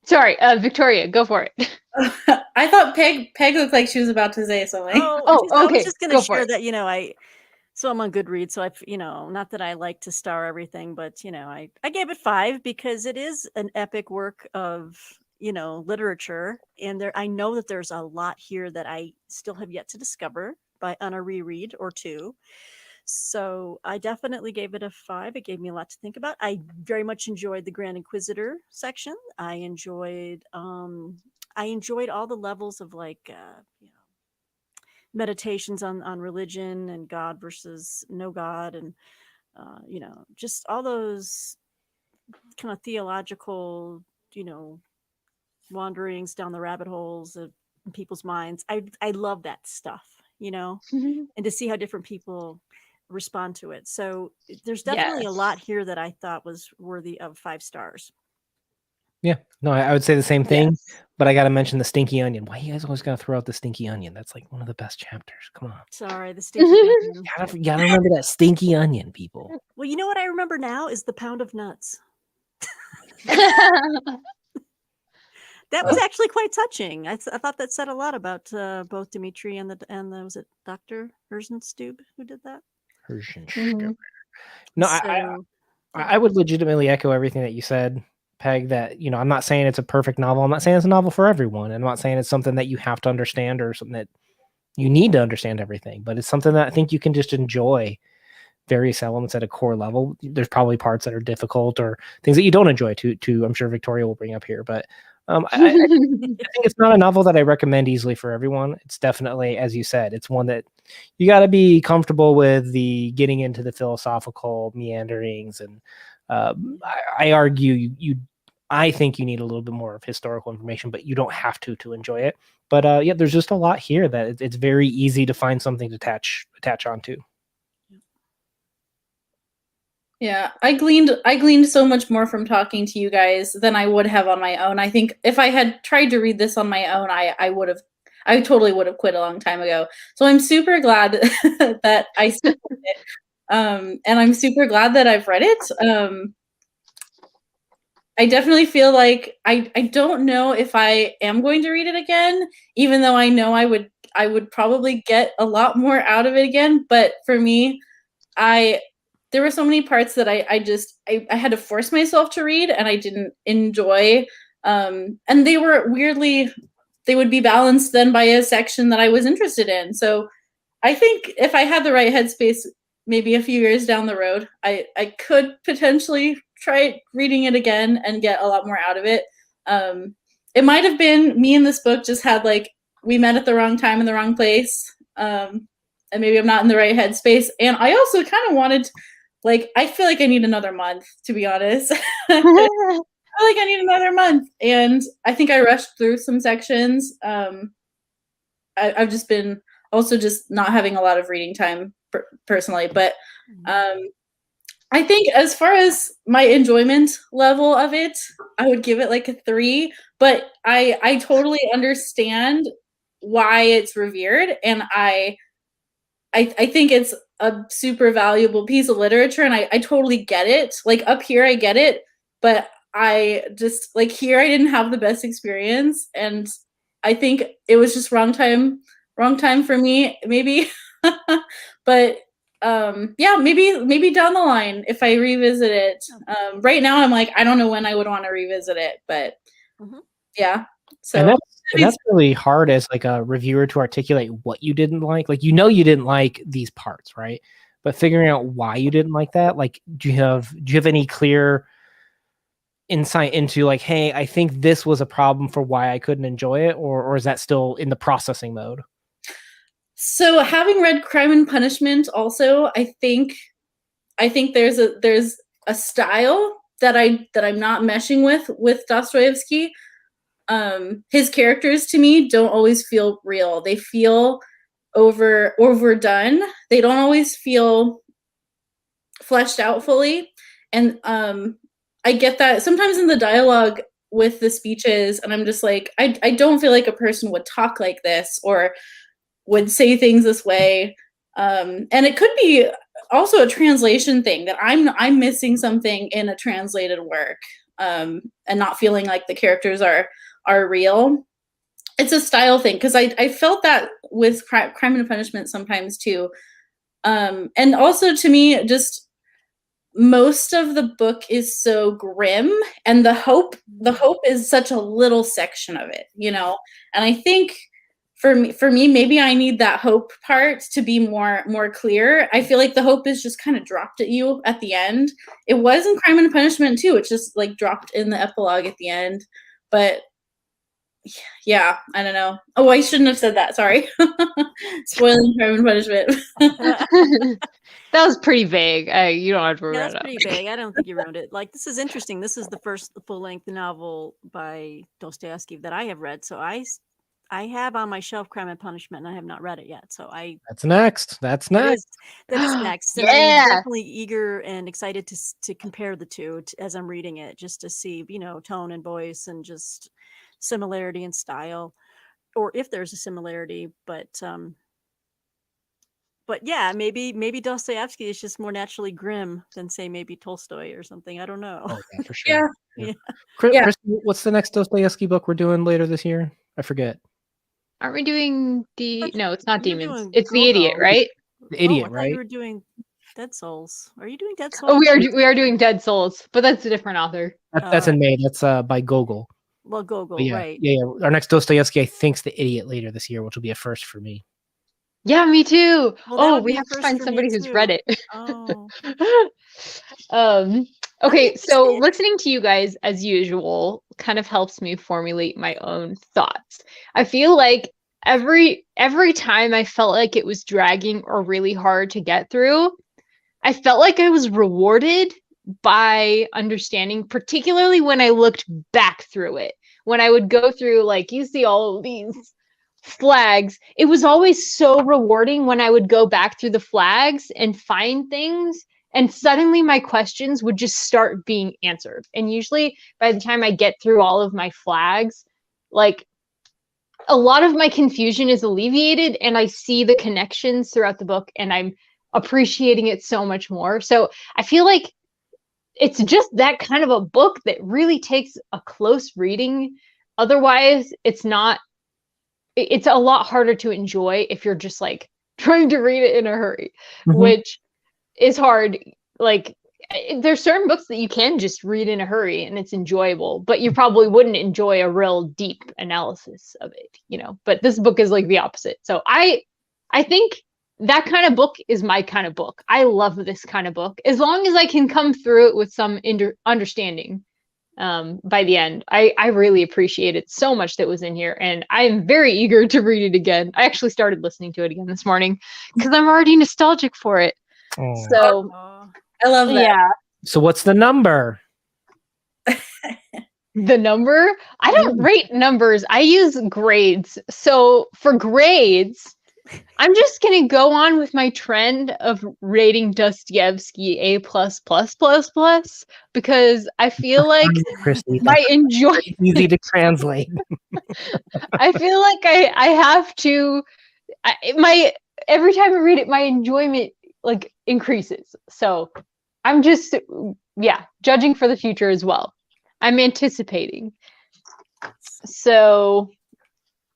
Sorry, Victoria, go for it. I thought Peg looked like she was about to say something. Okay. I was just going to share that, so I'm on Goodreads, so not that I like to star everything, but, I gave it 5 because it is an epic work of, literature. And I know that there's a lot here that I still have yet to discover on a reread or two. So I definitely gave it a 5. It gave me a lot to think about. I very much enjoyed the Grand Inquisitor section. I enjoyed all the levels of meditations on religion and God versus no God, and just all those kind of theological wanderings down the rabbit holes of people's minds. I love that stuff, and to see how different people respond to it. So there's definitely a lot here that I thought was worthy of 5 stars. Yeah, no, I would say the same thing, but I got to mention the stinky onion. Why you guys always got to throw out the stinky onion? That's like one of the best chapters. Come on. Sorry, the stinky onion. You gotta remember that stinky onion, people. Well, you know what I remember now is the pound of nuts. That was actually quite touching. I thought that said a lot about both Dmitri and was it Dr. Herzenstube who did that? Herzenstube. No, So, I would legitimately echo everything that you said, Peg, that, you know, I'm not saying it's a perfect novel. I'm not saying it's a novel for everyone. I'm not saying it's something that you have to understand or something that you need to understand everything, but it's something that I think you can just enjoy various elements at a core level. There's probably parts that are difficult or things that you don't enjoy to I'm sure Victoria will bring up here, but I think it's not a novel that I recommend easily for everyone. It's definitely, as you said, it's one that you got to be comfortable with the getting into the philosophical meanderings. And I argue I think you need a little bit more of historical information, but you don't have to enjoy it. But yeah, there's just a lot here that it's very easy to find something to attach onto. Yeah, I gleaned so much more from talking to you guys than I would have on my own. I think if I had tried to read this on my own, I totally would have quit a long time ago. So I'm super glad that I still read it. And I'm super glad that I've read it. I definitely feel like I don't know if I am going to read it again, even though I know I would probably get a lot more out of it again. But for me, there were so many parts that I had to force myself to read and I didn't enjoy. And they would be balanced then by a section that I was interested in. So I think if I had the right headspace, maybe a few years down the road, I could potentially try reading it again and get a lot more out of it. It might have been me and this book just had we met at the wrong time in the wrong place. And maybe I'm not in the right headspace. And I also kind of wanted, I feel like I need another month, to be honest. I feel like I need another month. And I think I rushed through some sections. I've just been also just not having a lot of reading time personally. But I think as far as my enjoyment level of it, I would give it a 3. But I totally understand why it's revered. And I think it's a super valuable piece of literature, and I totally get it. Up here, I get it, but I just here I didn't have the best experience, and I think it was just wrong time for me, maybe. But yeah, maybe down the line if I revisit it. Right now, I'm I don't know when I would want to revisit it, but yeah. So. And that's really hard as a reviewer to articulate what you didn't like. You didn't like these parts, right? But figuring out why you didn't like that, do you have any clear insight into hey, I think this was a problem for why I couldn't enjoy it, or is that still in the processing mode? So having read Crime and Punishment also, I think there's a style that I'm not meshing with Dostoevsky. His characters to me don't always feel real. They feel overdone. They don't always feel fleshed out fully. And I get that sometimes in the dialogue with the speeches, and I'm just I don't feel like a person would talk like this or would say things this way. And it could be also a translation thing that I'm missing something in a translated work, and not feeling like the characters are real. It's a style thing, because I felt that with Crime and Punishment sometimes too. And also to me, just most of the book is so grim, and the hope is such a little section of it, and I think for me, maybe I need that hope part to be more clear. I feel like the hope is just kind of dropped at you at the end. It was in Crime and Punishment too. It's just dropped in the epilogue at the end. But yeah, I don't know. Oh, I shouldn't have said that. Sorry. Spoiling Crime and Punishment. That was pretty vague. You don't have to ruin it. That's pretty vague. I don't think you ruined it. This is interesting. This is the first full-length novel by Dostoevsky that I have read. So I have on my shelf Crime and Punishment, and I have not read it yet. So that's next. That is next. And I'm definitely eager and excited to compare the two as I'm reading it, just to see, tone and voice and just similarity in style, or if there's a similarity. But But yeah, maybe Dostoevsky is just more naturally grim than say maybe Tolstoy or something. I don't know. Oh, yeah, for sure. Yeah. Chris, Yeah. Chris, what's the next Dostoevsky book we're doing later this year? I forget. Aren't we doing no, it's not You're Demons. doing It's The Idiot, Gogo. right? The Idiot, I thought right? you were doing Dead Souls. Are you doing Dead Souls? Oh, we are doing Dead Souls, but that's a different author. That's in May. That's by Gogol. Well, Gogo, But yeah, right? yeah. Our next Dostoevsky, I think, is The Idiot later this year, which will be a first for me. Yeah, me too. Well, that Oh, would we be a have to first find for me somebody who's too. read it. Oh, Okay, so interested. listening to you guys as usual kind of helps me formulate my own thoughts. I feel like every time I felt like it was dragging or really hard to get through, I felt like I was rewarded by understanding, particularly when I looked back through it. When I would go through, like, you see all of these flags, it was always so rewarding when I would go back through the flags and find things, and suddenly my questions would just start being answered. And usually by the time I get through all of my flags, like, a lot of my confusion is alleviated and I see the connections throughout the book and I'm appreciating it so much more. So I feel like it's just that kind of a book that really takes a close reading. Otherwise, it's a lot harder to enjoy if you're just like trying to read it in a hurry, which is hard. Like, there's certain books that you can just read in a hurry and it's enjoyable, but you probably wouldn't enjoy a real deep analysis of it, you know. But this book is like the opposite. So I think that kind of book is my kind of book. I love this kind of book. As long as I can come through it with some understanding by the end. I really appreciate it so much that was in here, and I am very eager to read it again. I actually started listening to it again this morning because I'm already nostalgic for it. Oh. So I love that. yeah. So what's the number? The number? I don't rate numbers. I use grades. So for grades, I'm just gonna go on with my trend of rating Dostoevsky A++++, because I feel like Christy, my enjoyment. easy to translate. I feel like I have to. Every time I read it, my enjoyment like increases. So I'm just judging for the future as well. I'm anticipating. So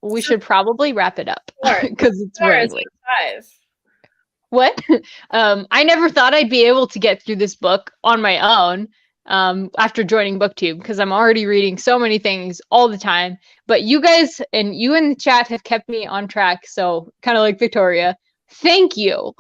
we should probably wrap it up because it's very late. 5. What? I never thought I'd be able to get through this book on my own after joining BookTube, because I'm already reading so many things all the time. But you guys and you in the chat have kept me on track. So kind of like Victoria, thank you.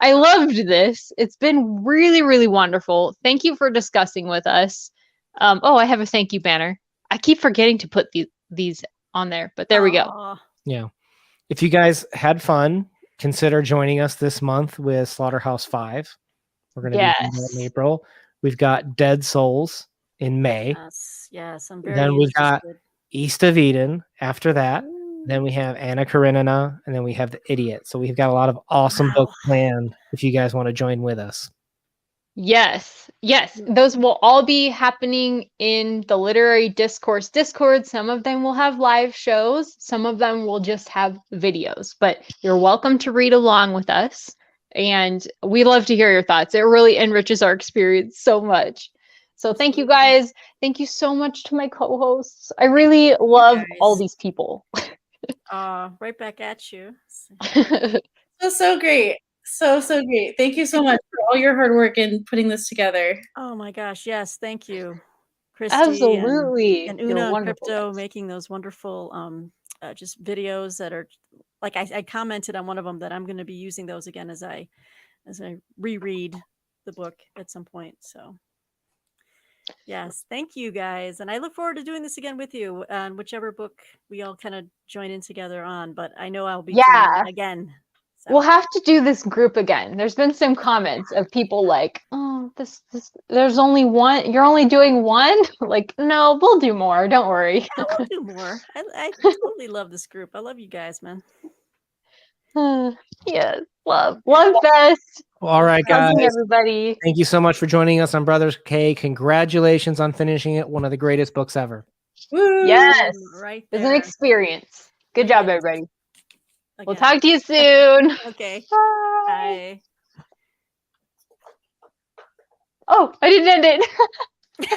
I loved this. It's been really, really wonderful. Thank you for discussing with us. I have a thank you banner. I keep forgetting to put these on there, but there we go. Yeah. If you guys had fun, consider joining us this month with Slaughterhouse 5. We're going to be doing that in April. We've got Dead Souls in May. Yes, I'm very Then we've got interested. East of Eden after that. Then we have Anna Karenina, and then we have The Idiot. So we've got a lot of awesome books planned if you guys want to join with us. Yes. Those will all be happening in the Literary Discourse Discord. Some of them will have live shows. Some of them will just have videos. But you're welcome to read along with us. And we love to hear your thoughts. It really enriches our experience so much. So thank you guys. Thank you so much to my co-hosts. I really love all these people. Right back at you. So great. So great. Thank you so much for all your hard work in putting this together. Oh my gosh, yes, thank you, Christy. Absolutely. And You're Una and wonderful, Crypto guys. making those wonderful just videos that are like I commented on one of them that I'm going to be using those again as I reread the book at some point. So yes, thank you guys, and I look forward to doing this again with you on whichever book we all kind of join in together on. But I know I'll be joining again. So. We'll have to do this group again. There's been some comments of people like, oh, this there's only one. You're only doing one? Like, no, we'll do more. Don't worry. Yeah, we'll do more. I totally love this group. I love you guys, man. Yes, love fest. All right, guys. Everybody. Thank you so much for joining us on Brothers K. Congratulations on finishing it. One of the greatest books ever. Woo! Yes. Right It's there. an experience. Good job, everybody. We'll again. talk to you soon. Okay. Bye. Bye. Oh, I didn't end it.